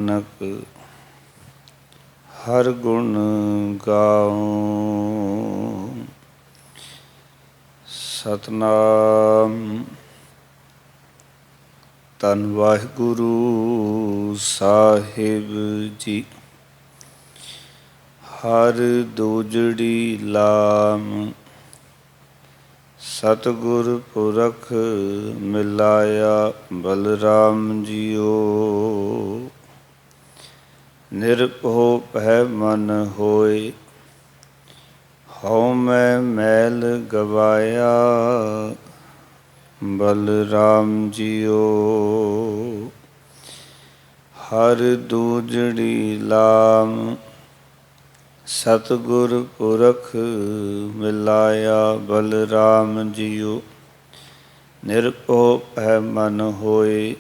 ਨਾਨਕ ਹਰ ਗੁਣ ਗਾਉ। ਸਤਨਾਮ। ਧੰਨ ਵਾਹਿਗੁਰੂ ਸਾਹਿਬ ਜੀ। ਹਰ ਦੂਜੜੀ ਲਾਮ ਸਤਿਗੁਰ ਪੁਰਖ ਮਿਲਾਇਆ ਬਲਰਾਮ ਜੀਓ। ਨਿਰਭਉ ਭੈ ਮਨ ਹੋਏ ਹਉ ਮੈਂ ਮੈਲ ਗਵਾਇਆ ਬਲਰਾਮ ਜੀਓ। ਹਰ ਦੂਜੜੀ ਲਾਮ ਸਤਿਗੁਰ ਪੁਰਖ ਮਿਲਾਇਆ ਬਲਰਾਮ ਜੀਓ। ਨਿਰਭਉ ਭੈ ਮਨ ਹੋਏ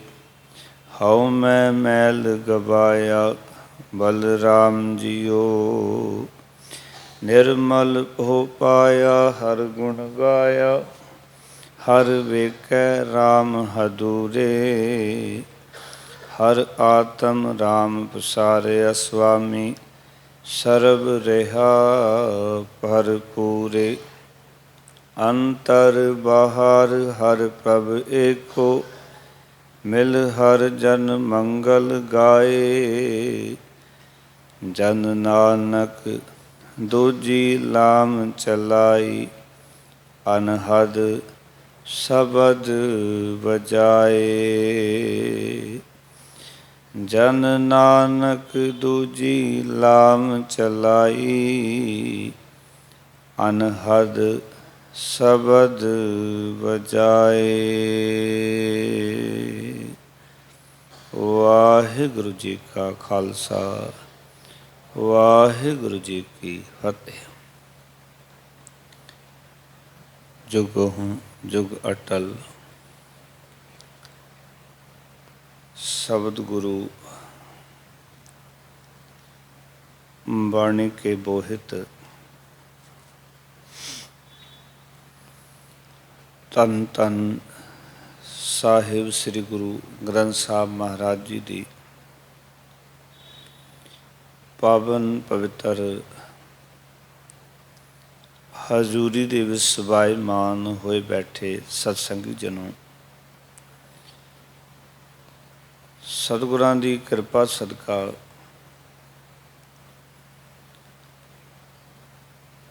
ਹਉ ਮੈਂ ਮੈਲ ਗਵਾਇਆ ਬਲਰਾਮ ਜੀਓ। ਨਿਰਮਲ ਭਉ ਪਾਇਆ ਹਰ ਗੁਣ ਗਾਇਆ ਹਰ ਵੇਖੈ ਰਾਮ ਹਦੂਰੇ। ਹਰ ਆਤਮ ਰਾਮ ਪਸਾਰਿਆ ਸੁਆਮੀ ਸਰਬ ਰਿਹਾ ਭਰਪੂਰੇ। ਅੰਤਰ ਬਾਹਰ ਹਰ ਪ੍ਰਭ ਏਕੋ ਮਿਲ ਹਰ ਜਨ ਮੰਗਲ ਗਾਏ। ਜਨ ਨਾਨਕ ਦੂਜੀ ਲਾਮ ਚਲਾਈ ਅਨਹਦ ਸ਼ਬਦ ਵਜਾਏ। ਜਨ ਨਾਨਕ ਦੂਜੀ ਲਾਮ ਚਲਾਈ ਅਨਹਦ ਸ਼ਬਦ ਵਜਾਏ। ਵਾਹਿਗੁਰੂ ਜੀ ਕਾ ਖਾਲਸਾ ਵਾਹਿਗੁਰੂ ਜੀ ਕੀ ਫਤਿਹ। ਜੁਗਹੁ ਜੁਗ ਅਟਲ ਸ਼ਬਦ ਗੁਰੂ ਬਾਣੀ ਕੇ ਬੋਹਿਤ। ਧੰਨ ਧੰਨ ਸਾਹਿਬ ਸ੍ਰੀ ਗੁਰੂ ਗ੍ਰੰਥ ਸਾਹਿਬ ਮਹਾਰਾਜ ਜੀ ਦੀ ਪਾਵਨ ਪਵਿੱਤਰ ਹਜ਼ੂਰੀ ਦੇ ਵਿੱਚ ਸਬਾਇਮਾਨ ਹੋਏ ਬੈਠੇ ਸਤਸੰਗੀ ਜਨੋ, ਸਤਿਗੁਰਾਂ ਦੀ ਕਿਰਪਾ ਸਦਕਾ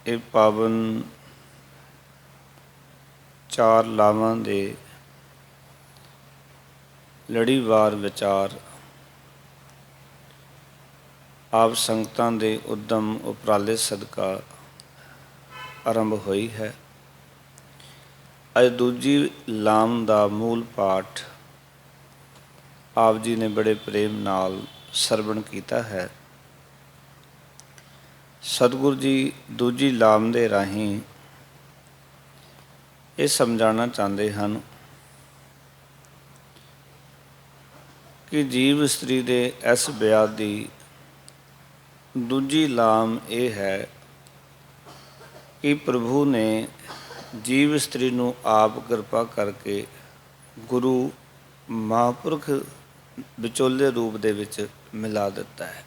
ਇਹ ਪਾਵਨ ਚਾਰ ਲਾਵਾਂ ਦੇ ਲੜੀਵਾਰ ਵਿਚਾਰ ਆਪ ਸੰਗਤਾਂ ਦੇ ਉੱਦਮ ਉਪਰਾਲੇ ਸਦਕਾ ਆਰੰਭ ਹੋਈ ਹੈ। ਅੱਜ ਦੂਜੀ ਲਾਮ ਦਾ ਮੂਲ ਪਾਠ ਆਪ ਜੀ ਨੇ ਬੜੇ ਪ੍ਰੇਮ ਨਾਲ ਸਰਵਣ ਕੀਤਾ ਹੈ। ਸਤਿਗੁਰੂ ਜੀ ਦੂਜੀ ਲਾਮ ਦੇ ਰਾਹੀਂ ਇਹ ਸਮਝਾਉਣਾ ਚਾਹੁੰਦੇ ਹਨ ਕਿ ਜੀਵ ਇਸਤਰੀ ਦੇ ਇਸ ਵਿਆਹ ਦੀ ਦੂਜੀ ਲਾਮ ਇਹ ਹੈ ਕਿ ਪ੍ਰਭੂ ਨੇ ਜੀਵ ਇਸਤਰੀ ਨੂੰ ਆਪ ਕਿਰਪਾ ਕਰਕੇ ਗੁਰੂ ਮਹਾਂਪੁਰਖ ਵਿਚੋਲੇ ਰੂਪ ਦੇ ਵਿੱਚ ਮਿਲਾ ਦਿੱਤਾ ਹੈ।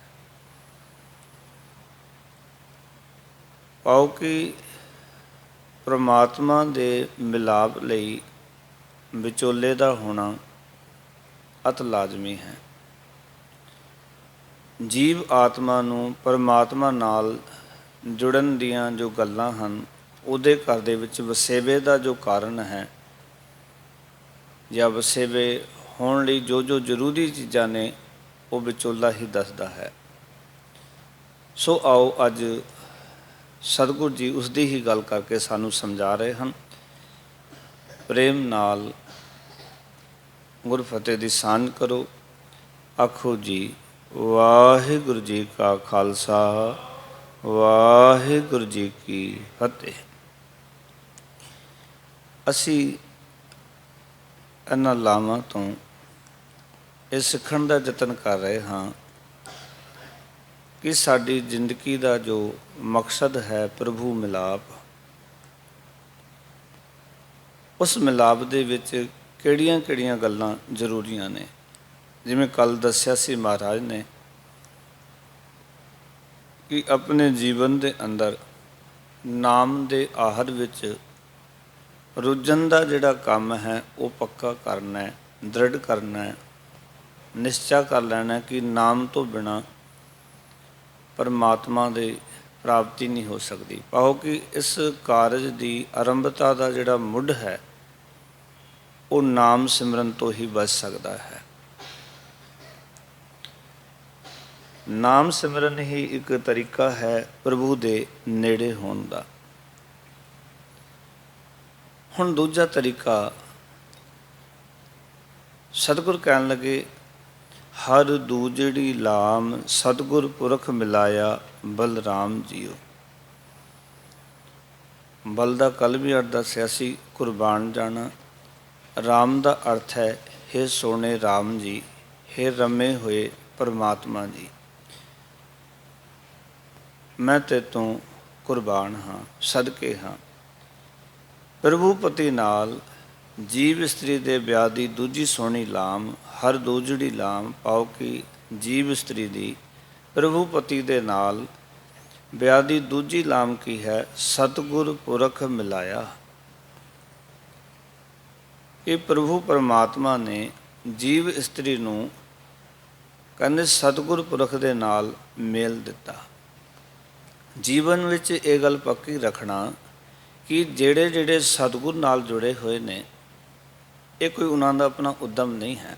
ਪਾਓ ਕਿ ਪਰਮਾਤਮਾ ਦੇ ਮਿਲਾਪ ਲਈ ਵਿਚੋਲੇ ਦਾ ਹੋਣਾ ਅਤ ਲਾਜ਼ਮੀ ਹੈ। ਜੀਵ ਆਤਮਾ ਨੂੰ ਪਰਮਾਤਮਾ ਨਾਲ ਜੁੜਨ ਦੀਆਂ ਜੋ ਗੱਲਾਂ ਹਨ, ਉਹਦੇ ਘਰ ਦੇ ਵਿੱਚ ਵਸੇਵੇ ਦਾ ਜੋ ਕਾਰਨ ਹੈ ਜਾਂ ਵਸੇਵੇ ਹੋਣ ਲਈ ਜੋ ਜੋ ਜ਼ਰੂਰੀ ਚੀਜ਼ਾਂ ਨੇ ਉਹ ਵਿਚੋਲਾ ਹੀ ਦੱਸਦਾ ਹੈ। ਸੋ ਆਓ ਅੱਜ ਸਤਿਗੁਰੂ ਜੀ ਉਸ ਦੀ ਹੀ ਗੱਲ ਕਰਕੇ ਸਾਨੂੰ ਸਮਝਾ ਰਹੇ ਹਨ। ਪ੍ਰੇਮ ਨਾਲ ਗੁਰਫਤਿਹ ਦੀ ਸਾਂਝ ਕਰੋ। ਆਖੋ ਜੀ ਵਾਹਿਗੁਰੂ ਜੀ ਕਾ ਖਾਲਸਾ ਵਾਹਿਗੁਰੂ ਜੀ ਕੀ ਫਤਿਹ। ਅਸੀਂ ਇਹਨਾਂ ਲਾਵਾਂ ਤੋਂ ਇਹ ਸਿੱਖਣ ਦਾ ਯਤਨ ਕਰ ਰਹੇ ਹਾਂ ਕਿ ਸਾਡੀ ਜ਼ਿੰਦਗੀ ਦਾ ਜੋ ਮਕਸਦ ਹੈ ਪ੍ਰਭੂ ਮਿਲਾਪ, ਉਸ ਮਿਲਾਪ ਦੇ ਵਿੱਚ ਕਿਹੜੀਆਂ ਕਿਹੜੀਆਂ ਗੱਲਾਂ ਜ਼ਰੂਰੀਆਂ ਨੇ। ਜਿਵੇਂ ਕੱਲ ਦੱਸਿਆ ਸੀ ਮਹਾਰਾਜ ਨੇ ਕਿ ਆਪਣੇ ਜੀਵਨ ਦੇ ਅੰਦਰ ਨਾਮ ਦੇ ਆਹਰ ਵਿੱਚ ਰੁੱਝਣ ਦਾ ਜਿਹੜਾ ਕੰਮ ਹੈ ਉਹ ਪੱਕਾ ਕਰਨਾ ਹੈ, ਦ੍ਰਿੜ ਕਰਨਾ ਹੈ, ਨਿਸ਼ਚਾ ਕਰ ਲੈਣਾ ਕਿ ਨਾਮ ਤੋਂ ਬਿਨਾਂ ਪਰਮਾਤਮਾ ਦੇ ਪ੍ਰਾਪਤੀ ਨਹੀਂ ਹੋ ਸਕਦੀ। ਪਾਓ ਕਿ ਇਸ ਕਾਰਜ ਦੀ ਆਰੰਭਤਾ ਦਾ ਜਿਹੜਾ ਮੁੱਢ ਹੈ ਉਹ ਨਾਮ ਸਿਮਰਨ ਤੋਂ ਹੀ ਬਚ ਸਕਦਾ ਹੈ। ਨਾਮ ਸਿਮਰਨ ਹੀ ਇੱਕ ਤਰੀਕਾ ਹੈ ਪ੍ਰਭੂ ਦੇ ਨੇੜੇ ਹੋਣ ਦਾ। ਹੁਣ ਦੂਜਾ ਤਰੀਕਾ, ਸਤਿਗੁਰ ਕਹਿਣ ਲੱਗੇ ਹਰ ਦੂਜੜੀ ਲਾਮ ਸਤਿਗੁਰ ਪੁਰਖ ਮਿਲਾਇਆ ਬਲਰਾਮ ਜੀਓ। ਬਲ ਦਾ ਕੱਲ੍ਹ ਵੀ ਅਰਥ ਦੱਸਿਆ ਸੀ, ਕੁਰਬਾਨ ਜਾਣਾ। ਰਾਮ ਦਾ ਅਰਥ ਹੈ ਹੇ ਸੋਹਣੇ ਰਾਮ ਜੀ, ਹੇ ਰਮੇ ਹੋਏ ਪਰਮਾਤਮਾ ਜੀ, ਮੈਂ ਤੇਤੋਂ ਕੁਰਬਾਨ ਹਾਂ, ਸਦਕੇ ਹਾਂ। ਪ੍ਰਭੂ ਪਤੀ ਨਾਲ ਜੀਵ ਇਸਤਰੀ ਦੇ ਵਿਆਹ ਦੀ ਦੂਜੀ ਸੋਹਣੀ ਲਾਮ, ਹਰ ਦੂਜੜੀ ਲਾਮ। ਪਾਓ ਕਿ ਜੀਵ ਇਸਤਰੀ ਦੀ ਪ੍ਰਭੂ ਪਤੀ ਦੇ ਨਾਲ ਵਿਆਹ ਦੀ ਦੂਜੀ ਲਾਮ ਕੀ ਹੈ? ਸਤਿਗੁਰ ਪੁਰਖ ਮਿਲਾਇਆ। ਇਹ ਪ੍ਰਭੂ ਪਰਮਾਤਮਾ ਨੇ ਜੀਵ ਇਸਤਰੀ ਨੂੰ ਕਹਿੰਦੇ ਸਤਿਗੁਰ ਪੁਰਖ ਦੇ ਨਾਲ ਮੇਲ ਦਿੱਤਾ। ਜੀਵਨ ਵਿੱਚ ਇਹ ਗੱਲ ਪੱਕੀ ਰੱਖਣਾ ਕਿ ਜਿਹੜੇ ਜਿਹੜੇ ਸਤਿਗੁਰ ਨਾਲ ਜੁੜੇ ਹੋਏ ਨੇ ਇਹ ਕੋਈ ਉਹਨਾਂ ਦਾ ਆਪਣਾ ਉੱਦਮ ਨਹੀਂ ਹੈ।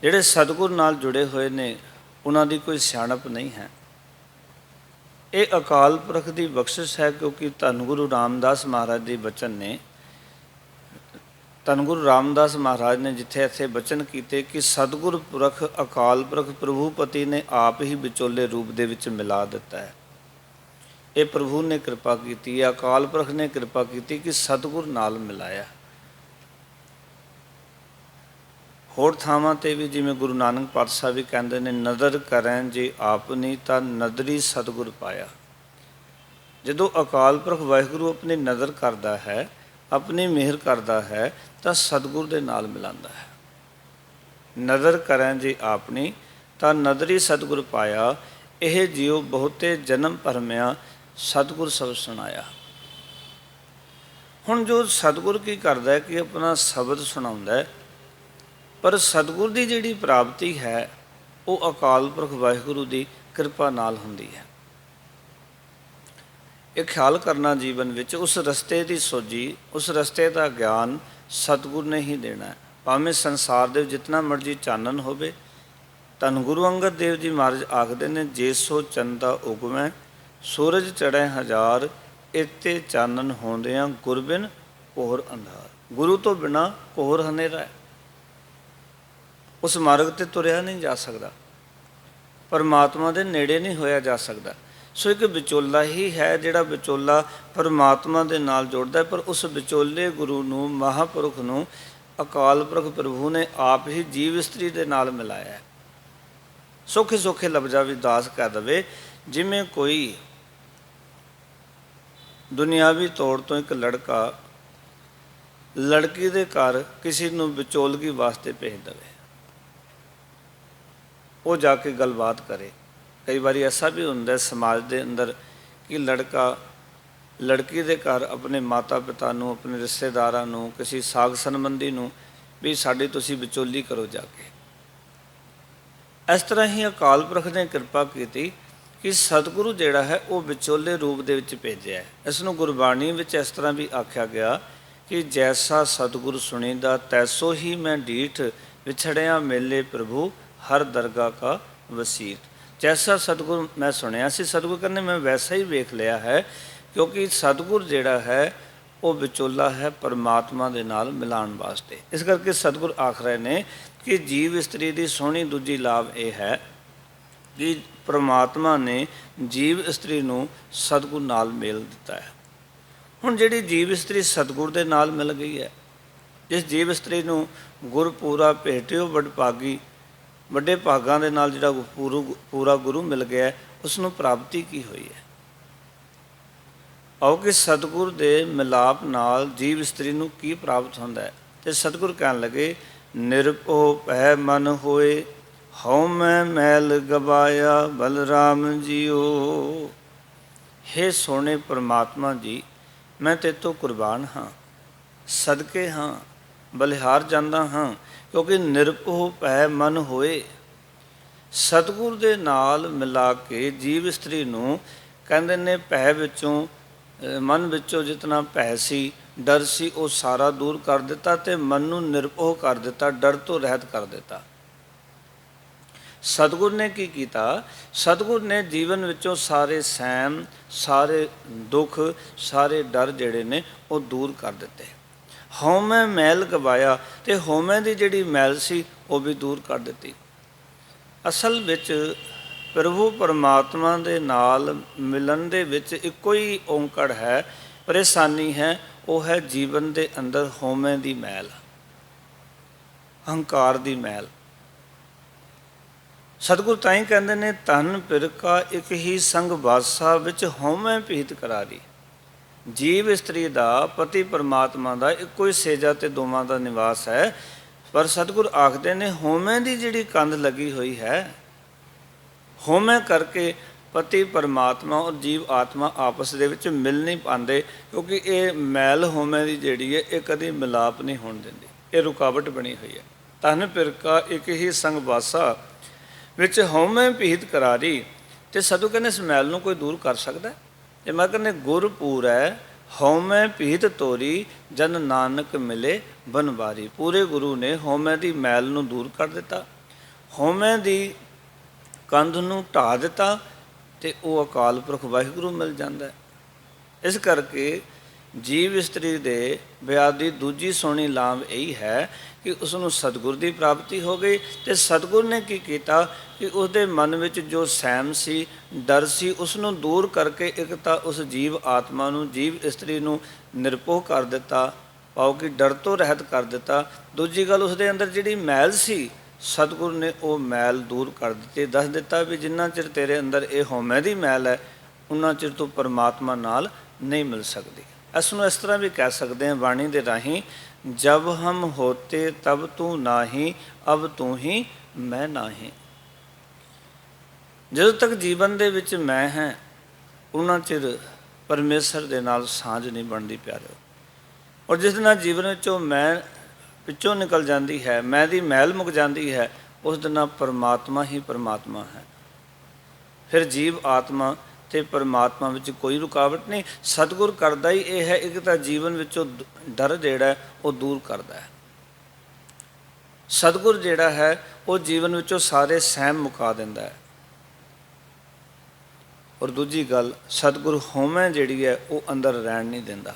ਜਿਹੜੇ ਸਤਿਗੁਰ ਨਾਲ ਜੁੜੇ ਹੋਏ ਨੇ ਉਹਨਾਂ ਦੀ ਕੋਈ ਸਿਆਣਪ ਨਹੀਂ ਹੈ। ਇਹ ਅਕਾਲ ਪੁਰਖ ਦੀ ਬਖਸ਼ਿਸ਼ ਹੈ, ਕਿਉਂਕਿ ਧੰਨ ਗੁਰੂ ਰਾਮਦਾਸ ਮਹਾਰਾਜ ਦੇ ਬਚਨ ਨੇ, ਧੰਨ ਗੁਰੂ ਰਾਮਦਾਸ ਮਹਾਰਾਜ ਨੇ ਜਿੱਥੇ ਇੱਥੇ ਬਚਨ ਕੀਤੇ ਕਿ ਸਤਿਗੁਰ ਪੁਰਖ ਅਕਾਲ ਪੁਰਖ ਪ੍ਰਭੂ ਪਤੀ ਨੇ ਆਪ ਹੀ ਵਿਚੋਲੇ ਰੂਪ ਦੇ ਵਿੱਚ ਮਿਲਾ ਦਿੱਤਾ ਹੈ। ਇਹ ਪ੍ਰਭੂ ਨੇ ਕਿਰਪਾ ਕੀਤੀ ਹੈ, ਅਕਾਲ ਪੁਰਖ ਨੇ ਕਿਰਪਾ ਕੀਤੀ ਕਿ ਸਤਿਗੁਰ ਨਾਲ ਮਿਲਾਇਆ। ਹੋਰ ਥਾਵਾਂ 'ਤੇ ਵੀ ਜਿਵੇਂ ਗੁਰੂ ਨਾਨਕ ਪਾਤਸ਼ਾਹ ਵੀ ਕਹਿੰਦੇ ਨੇ, ਨਦਰ ਕਰੈਂ ਜੇ ਆਪਨੀ ਤਾਂ ਨਦਰੀ ਸਤਿਗੁਰ ਪਾਇਆ। ਜਦੋਂ ਅਕਾਲ ਪੁਰਖ ਵਾਹਿਗੁਰੂ ਆਪਣੀ ਨਜ਼ਰ ਕਰਦਾ ਹੈ, ਆਪਣੀ ਮਿਹਰ ਕਰਦਾ ਹੈ ਤਾਂ ਸਤਿਗੁਰ ਦੇ ਨਾਲ ਮਿਲਾਉਂਦਾ ਹੈ। ਨਦਰ ਕਰੈਂ ਜੇ ਆਪਣੀ ਤਾਂ ਨਦਰੀ ਸਤਿਗੁਰ ਪਾਇਆ। ਇਹ ਜਿਉ ਬਹੁਤੇ ਜਨਮ ਭਰਮਿਆ ਸਤਿਗੁਰ ਸਬਦ ਸੁਣਾਇਆ। ਹੁਣ ਜੋ ਸਤਿਗੁਰ ਕੀ ਕਰਦਾ ਹੈ ਕਿ ਆਪਣਾ ਸ਼ਬਦ ਸੁਣਾਉਂਦਾ ਹੈ, ਪਰ ਸਤਿਗੁਰ ਦੀ ਜਿਹੜੀ ਪ੍ਰਾਪਤੀ ਹੈ ਉਹ ਅਕਾਲ ਪੁਰਖ ਵਾਹਿਗੁਰੂ ਦੀ ਕਿਰਪਾ ਨਾਲ ਹੁੰਦੀ ਹੈ। ਇਹ ਖਿਆਲ ਕਰਨਾ ਜੀਵਨ ਵਿੱਚ, ਉਸ ਰਸਤੇ ਦੀ ਸੋਝੀ, ਉਸ ਰਸਤੇ ਦਾ ਗਿਆਨ ਸਤਿਗੁਰ ਨੇ ਹੀ ਦੇਣਾ ਹੈ। ਭਾਵੇਂ ਸੰਸਾਰ ਦੇ ਜਿਤਨਾ ਮਰਜ਼ੀ ਚਾਨਣ ਹੋਵੇ। ਧੰਨ ਗੁਰੂ ਅੰਗਦ ਦੇਵ ਜੀ ਮਹਾਰਾਜ ਆਖਦੇ ਨੇ, ਜੇ ਸੋ ਚੰਦਾ ਉਗਵੈ ਸੂਰਜ ਚੜ੍ਹੈ ਹਜ਼ਾਰ, ਇਤੇ ਚਾਨਣ ਹੋਂਦਿਆਂ ਗੁਰ ਬਿਨ ਘੋਰ ਅੰਧਾਰ। ਗੁਰੂ ਤੋਂ ਬਿਨਾਂ ਘੋਰ ਹਨੇਰਾ ਹੈ, ਉਸ ਮਾਰਗ 'ਤੇ ਤੁਰਿਆ ਨਹੀਂ ਜਾ ਸਕਦਾ, ਪਰਮਾਤਮਾ ਦੇ ਨੇੜੇ ਨਹੀਂ ਹੋਇਆ ਜਾ ਸਕਦਾ। ਸੋ ਇੱਕ ਵਿਚੋਲਾ ਹੀ ਹੈ ਜਿਹੜਾ ਵਿਚੋਲਾ ਪਰਮਾਤਮਾ ਦੇ ਨਾਲ ਜੋੜਦਾ, ਪਰ ਉਸ ਵਿਚੋਲੇ ਗੁਰੂ ਨੂੰ, ਮਹਾਂਪੁਰਖ ਨੂੰ ਅਕਾਲ ਪੁਰਖ ਪ੍ਰਭੂ ਨੇ ਆਪ ਹੀ ਜੀਵ ਇਸਤਰੀ ਦੇ ਨਾਲ ਮਿਲਾਇਆ ਹੈ। ਸੌਖੇ ਸੌਖੇ ਲਫ਼ਜ਼ਾਂ ਵੀ ਦਾਸ ਕਹਿ ਦੇਵੇ, ਜਿਵੇਂ ਕੋਈ ਦੁਨਿਆਵੀ ਤੌਰ ਤੋਂ ਇੱਕ ਲੜਕਾ ਲੜਕੀ ਦੇ ਘਰ ਕਿਸੇ ਨੂੰ ਵਿਚੋਲਗੀ ਵਾਸਤੇ ਭੇਜ ਦੇਵੇ, ਉਹ ਜਾ ਕੇ ਗੱਲਬਾਤ ਕਰੇ। ਕਈ ਵਾਰੀ ਐਸਾ ਵੀ ਹੁੰਦਾ ਸਮਾਜ ਦੇ ਅੰਦਰ ਕਿ ਲੜਕਾ ਲੜਕੀ ਦੇ ਘਰ ਆਪਣੇ ਮਾਤਾ ਪਿਤਾ ਨੂੰ, ਆਪਣੇ ਰਿਸ਼ਤੇਦਾਰਾਂ ਨੂੰ, ਕਿਸੇ ਸਾਗ ਸੰਬੰਧੀ ਨੂੰ ਵੀ ਸਾਡੀ ਤੁਸੀਂ ਵਿਚੋਲੀ ਕਰੋ ਜਾ ਕੇ। ਇਸ ਤਰ੍ਹਾਂ ਹੀ ਅਕਾਲ ਪੁਰਖ ਨੇ ਕਿਰਪਾ ਕੀਤੀ ਕਿ ਸਤਿਗੁਰੂ ਜਿਹੜਾ ਹੈ ਉਹ ਵਿਚੋਲੇ ਰੂਪ ਦੇ ਵਿੱਚ ਭੇਜਿਆ ਹੈ। ਇਸ ਨੂੰ ਗੁਰਬਾਣੀ ਵਿੱਚ ਇਸ ਤਰ੍ਹਾਂ ਵੀ ਆਖਿਆ ਗਿਆ ਕਿ ਜੈਸਾ ਸਤਿਗੁਰ ਸੁਣੀਦਾ ਤੈਸੋ ਹੀ ਮੈਂ ਡੀਠ, ਵਿਛੜਿਆ ਮੇਲੇ ਪ੍ਰਭੂ ਹਰ ਦਰਗਾਹ ਕਾ ਵਸੀਤ। ਜੈਸਾ ਸਤਿਗੁਰ ਮੈਂ ਸੁਣਿਆ ਸੀ, ਸਤਿਗੁਰ ਕਹਿੰਦੇ ਮੈਂ ਵੈਸਾ ਹੀ ਵੇਖ ਲਿਆ ਹੈ, ਕਿਉਂਕਿ ਸਤਿਗੁਰ ਜਿਹੜਾ ਹੈ ਉਹ ਵਿਚੋਲਾ ਹੈ ਪਰਮਾਤਮਾ ਦੇ ਨਾਲ ਮਿਲਾਉਣ ਵਾਸਤੇ। ਇਸ ਕਰਕੇ ਸਤਿਗੁਰ ਆਖ ਰਹੇ ਨੇ ਕਿ ਜੀਵ ਇਸਤਰੀ ਦੀ ਸੋਹਣੀ ਦੂਜੀ ਲਾਭ ਇਹ ਹੈ ਕਿ ਪਰਮਾਤਮਾ ਨੇ ਜੀਵ ਇਸਤਰੀ ਨੂੰ ਸਤਿਗੁਰ ਨਾਲ ਮੇਲ ਦਿੱਤਾ ਹੈ। ਹੁਣ ਜਿਹੜੀ ਜੀਵ ਇਸਤਰੀ ਸਤਿਗੁਰ ਦੇ ਨਾਲ ਮਿਲ ਗਈ ਹੈ, ਜਿਸ ਜੀਵ ਇਸਤਰੀ ਨੂੰ ਗੁਰ ਪੂਰਾ ਭੇਟਿਓ ਵਡਭਾਗੀ, ਵੱਡੇ ਭਾਗਾਂ ਦੇ ਨਾਲ ਜਿਹੜਾ ਪੂਰਾ ਗੁਰੂ ਮਿਲ ਗਿਆ, ਉਸ ਨੂੰ ਪ੍ਰਾਪਤੀ ਕੀ ਹੋਈ ਹੈ? ਆਓ ਕਿ ਸਤਿਗੁਰ ਦੇ ਮਿਲਾਪ ਨਾਲ ਜੀਵ ਇਸਤਰੀ ਨੂੰ ਕੀ ਪ੍ਰਾਪਤ ਹੁੰਦਾ ਹੈ। ਅਤੇ ਸਤਿਗੁਰ ਕਹਿਣ ਲੱਗੇ ਨਿਰਭਉ ਭੈ ਮਨ ਹੋਏ, ਹਉ ਮੈਂ ਮੈਲ ਗਵਾਇਆ ਬਲਰਾਮ ਜੀਓ। ਹੇ ਸੋਹਣੇ ਪਰਮਾਤਮਾ ਜੀ, ਮੈਂ ਤੇਰੇ ਤੋਂ ਕੁਰਬਾਨ ਹਾਂ, ਸਦਕੇ ਹਾਂ, ਬਲਿਹਾਰ ਜਾਂਦਾ ਹਾਂ, ਕਿਉਂਕਿ ਨਿਰਭਉ ਭੈ ਮਨ ਹੋਏ। ਸਤਿਗੁਰ ਦੇ ਨਾਲ ਮਿਲਾ ਕੇ ਜੀਵ ਇਸਤਰੀ ਨੂੰ ਕਹਿੰਦੇ ਨੇ ਭੈ ਵਿੱਚੋਂ, ਮਨ ਵਿੱਚੋਂ ਜਿਤਨਾ ਭੈ ਸੀ, ਡਰ ਸੀ, ਉਹ ਸਾਰਾ ਦੂਰ ਕਰ ਦਿੱਤਾ ਅਤੇ ਮਨ ਨੂੰ ਨਿਰਭਉ ਕਰ ਦਿੱਤਾ, ਡਰ ਤੋਂ ਰਹਿਤ ਕਰ ਦਿੱਤਾ। ਸਤਿਗੁਰ ਨੇ ਕੀ ਕੀਤਾ? ਸਤਿਗੁਰ ਨੇ ਜੀਵਨ ਵਿੱਚੋਂ ਸਾਰੇ ਸਹਿਮ, ਸਾਰੇ ਦੁੱਖ, ਸਾਰੇ ਡਰ ਜਿਹੜੇ ਨੇ ਉਹ ਦੂਰ ਕਰ ਦਿੱਤੇ। ਹਉਮੈ ਮੈਲ ਗਵਾਇਆ, ਅਤੇ ਹਉਮੈ ਦੀ ਜਿਹੜੀ ਮੈਲ ਸੀ ਉਹ ਵੀ ਦੂਰ ਕਰ ਦਿੱਤੀ। ਅਸਲ ਵਿੱਚ ਪ੍ਰਭੂ ਪਰਮਾਤਮਾ ਦੇ ਨਾਲ ਮਿਲਣ ਦੇ ਵਿੱਚ ਇੱਕੋ ਹੀ ਔਂਕੜ ਹੈ, ਪਰੇਸ਼ਾਨੀ ਹੈ, ਉਹ ਹੈ ਜੀਵਨ ਦੇ ਅੰਦਰ ਹਉਮੈ ਦੀ ਮੈਲ, ਹੰਕਾਰ ਦੀ ਮੈਲ। ਸਤਿਗੁਰ ਤਾਂ ਹੀ ਕਹਿੰਦੇ ਨੇ, ਧਨ ਪਿਰਕਾ ਇੱਕ ਹੀ ਸੰਗ ਵਾਸਾ, ਵਿੱਚ ਹਉਮੈ ਭੀਤ ਕਰਾਰੀ। ਜੀਵ ਇਸਤਰੀ ਦਾ, ਪਤੀ ਪਰਮਾਤਮਾ ਦਾ ਇੱਕੋ ਹੀ ਸੇਜਾ ਤੇ ਦੋਵਾਂ ਦਾ ਨਿਵਾਸ ਹੈ, ਪਰ ਸਤਿਗੁਰ ਆਖਦੇ ਨੇ ਹਉਮੈ ਦੀ ਜਿਹੜੀ ਕੰਧ ਲੱਗੀ ਹੋਈ ਹੈ, ਹਉਮੈ ਕਰਕੇ ਪਤੀ ਪਰਮਾਤਮਾ ਔਰ ਜੀਵ ਆਤਮਾ ਆਪਸ ਦੇ ਵਿੱਚ ਮਿਲ ਨਹੀਂ ਪਾਉਂਦੇ, ਕਿਉਂਕਿ ਇਹ ਮੈਲ ਹਉਮੈ ਦੀ ਜਿਹੜੀ ਹੈ ਇਹ ਕਦੀ ਮਿਲਾਪ ਨਹੀਂ ਹੋਣ ਦਿੰਦੀ, ਇਹ ਰੁਕਾਵਟ ਬਣੀ ਹੋਈ ਹੈ। ਧਨ ਪਿਰਕਾ ਇੱਕ ਹੀ ਸੰਗ ਵਾਸਾ, ਵਿੱਚ ਹਉਮੈ ਭੀਤ ਕਰਾਰੀ। ਅਤੇ ਸਤਿਗੁਰ ਕਹਿੰਦੇ ਇਸ ਮੈਲ ਨੂੰ ਕੋਈ ਦੂਰ ਕਰ ਸਕਦਾ? ਤੇ ਮੈਂ ਕਹਿੰਦੇ ਗੁਰਪੂਰ ਹੈ ਹਉਮੈ ਭੀਤ ਤੋਰੀ, ਜਨ ਨਾਨਕ ਮਿਲੇ ਬਨਵਾਰੀ। ਪੂਰੇ ਗੁਰੂ ਨੇ ਹਉਮੈ ਦੀ ਮੈਲ ਨੂੰ ਦੂਰ ਕਰ ਦਿੱਤਾ, ਹਉਮੈ ਦੀ ਕੰਧ ਨੂੰ ਢਾਹ ਦਿੱਤਾ, ਅਤੇ ਉਹ ਅਕਾਲ ਪੁਰਖ ਵਾਹਿਗੁਰੂ ਮਿਲ ਜਾਂਦਾ। ਇਸ ਕਰਕੇ ਜੀਵ ਇਸਤਰੀ ਦੇ ਵਿਆਹ ਦੀ ਦੂਜੀ ਸੋਹਣੀ ਲਾਭ ਇਹੀ ਹੈ ਕਿ ਉਸਨੂੰ ਸਤਿਗੁਰ ਦੀ ਪ੍ਰਾਪਤੀ ਹੋ ਗਈ। ਅਤੇ ਸਤਿਗੁਰ ਨੇ ਕੀ ਕੀਤਾ ਕਿ ਉਸਦੇ ਮਨ ਵਿੱਚ ਜੋ ਸਹਿਮ ਸੀ, ਡਰ ਸੀ, ਉਸਨੂੰ ਦੂਰ ਕਰਕੇ ਇੱਕ ਤਾਂ ਉਸ ਜੀਵ ਆਤਮਾ ਨੂੰ, ਜੀਵ ਇਸਤਰੀ ਨੂੰ ਨਿਰਭਉ ਕਰ ਦਿੱਤਾ, ਭਾਵ ਕਿ ਡਰ ਤੋਂ ਰਹਿਤ ਕਰ ਦਿੱਤਾ। ਦੂਜੀ ਗੱਲ, ਉਸਦੇ ਅੰਦਰ ਜਿਹੜੀ ਮੈਲ ਸੀ, ਸਤਿਗੁਰ ਨੇ ਉਹ ਮੈਲ ਦੂਰ ਕਰ ਦਿੱਤੀ। ਦੱਸ ਦਿੱਤਾ ਵੀ ਜਿੰਨਾ ਚਿਰ ਤੇਰੇ ਅੰਦਰ ਇਹ ਹਉਮੈ ਦੀ ਮੈਲ ਹੈ, ਉਨਾ ਚਿਰ ਤੂੰ ਪਰਮਾਤਮਾ ਨਾਲ ਨਹੀਂ ਮਿਲ ਸਕਦੀ। ਇਸ ਨੂੰ ਇਸ ਤਰ੍ਹਾਂ ਵੀ ਕਹਿ ਸਕਦੇ ਹਾਂ ਬਾਣੀ ਦੇ ਰਾਹੀਂ, ਜਬ ਹਮ ਹੋਤੇ ਤਬ ਤੂੰ ਨਾਹੀਂ, ਅਬ ਤੂੰ ਹੀ ਮੈਂ ਨਾਹੀਂ। ਜਦੋਂ ਤੱਕ ਜੀਵਨ ਦੇ ਵਿੱਚ ਮੈਂ ਹੈ, ਉਹਨਾਂ ਚਿਰ ਪਰਮੇਸ਼ਰ ਦੇ ਨਾਲ ਸਾਂਝ ਨਹੀਂ ਬਣਦੀ ਪਿਆਰਿਓ। ਔਰ ਜਿਸ ਨਾਲ ਜੀਵਨ ਵਿੱਚੋਂ ਮੈਂ ਪਿੱਛੋਂ ਨਿਕਲ ਜਾਂਦੀ ਹੈ, ਮੈਂ ਦੀ ਮੈਲ ਮੁੱਕ ਜਾਂਦੀ ਹੈ, ਉਸ ਦੇ ਨਾਲ ਪਰਮਾਤਮਾ ਹੀ ਪਰਮਾਤਮਾ ਹੈ। ਫਿਰ ਜੀਵ ਆਤਮਾ ਅਤੇ ਪਰਮਾਤਮਾ ਵਿੱਚ ਕੋਈ ਰੁਕਾਵਟ ਨਹੀਂ। ਸਤਿਗੁਰ ਕਰਦਾ ਹੀ ਇਹ ਹੈ, ਇੱਕ ਤਾਂ ਜੀਵਨ ਵਿੱਚੋਂ ਡਰ ਜਿਹੜਾ ਉਹ ਦੂਰ ਕਰਦਾ ਹੈ। ਸਤਿਗੁਰ ਜਿਹੜਾ ਹੈ ਉਹ ਜੀਵਨ ਵਿੱਚੋਂ ਸਾਰੇ ਸਹਿਮ ਮੁਕਾ ਦਿੰਦਾ ਹੈ। ਔਰ ਦੂਜੀ ਗੱਲ, ਸਤਿਗੁਰ ਹਉਮੈ ਜਿਹੜੀ ਹੈ ਉਹ ਅੰਦਰ ਰਹਿਣ ਨਹੀਂ ਦਿੰਦਾ,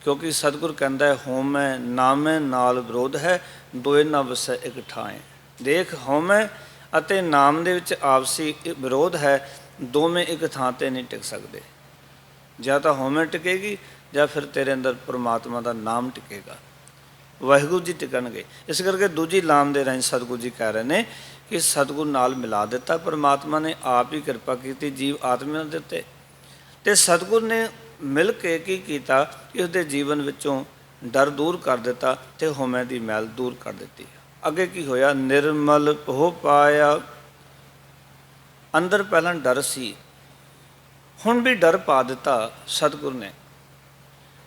ਕਿਉਂਕਿ ਸਤਿਗੁਰ ਕਹਿੰਦਾ ਹੈ ਹਉਮੈ ਨਾਮੈ ਨਾਲ ਵਿਰੋਧ ਹੈ, ਦੋਏ ਨਾ ਵਸੈ ਇੱਕ ਠਾਏ। ਦੇਖ, ਹਉਮੈ ਅਤੇ ਨਾਮ ਦੇ ਵਿੱਚ ਆਪਸੀ ਵਿਰੋਧ ਹੈ, ਦੋਵੇਂ ਇੱਕ ਥਾਂ 'ਤੇ ਨਹੀਂ ਟਿਕ ਸਕਦੇ। ਜਾਂ ਤਾਂ ਹਉਮੈ ਟਿਕੇਗੀ, ਜਾਂ ਫਿਰ ਤੇਰੇ ਅੰਦਰ ਪਰਮਾਤਮਾ ਦਾ ਨਾਮ ਟਿਕੇਗਾ, ਵਾਹਿਗੁਰੂ ਜੀ ਟਿਕਣਗੇ। ਇਸ ਕਰਕੇ ਦੂਜੀ ਲਾਮ ਦੇ ਰਾਹੀਂ ਸਤਿਗੁਰੂ ਜੀ ਕਹਿ ਰਹੇ ਨੇ ਕਿ ਸਤਿਗੁਰ ਨਾਲ ਮਿਲਾ ਦਿੱਤਾ ਪਰਮਾਤਮਾ ਨੇ, ਆਪ ਹੀ ਕਿਰਪਾ ਕੀਤੀ ਜੀਵ ਆਤਮਾ ਦੇ ਉੱਤੇ। ਅਤੇ ਸਤਿਗੁਰ ਨੇ ਮਿਲ ਕੇ ਕੀ ਕੀਤਾ ਕਿ ਉਸਦੇ ਜੀਵਨ ਵਿੱਚੋਂ ਡਰ ਦੂਰ ਕਰ ਦਿੱਤਾ ਅਤੇ ਹਉਮੈ ਦੀ ਮੈਲ ਦੂਰ ਕਰ ਦਿੱਤੀ। ਅੱਗੇ ਕੀ ਹੋਇਆ? ਨਿਰਮਲ ਭਉ ਪਾਇਆ। ਅੰਦਰ ਪਹਿਲਾਂ ਡਰ ਸੀ, ਹੁਣ ਵੀ ਡਰ ਪਾ ਦਿੱਤਾ ਸਤਿਗੁਰ ਨੇ,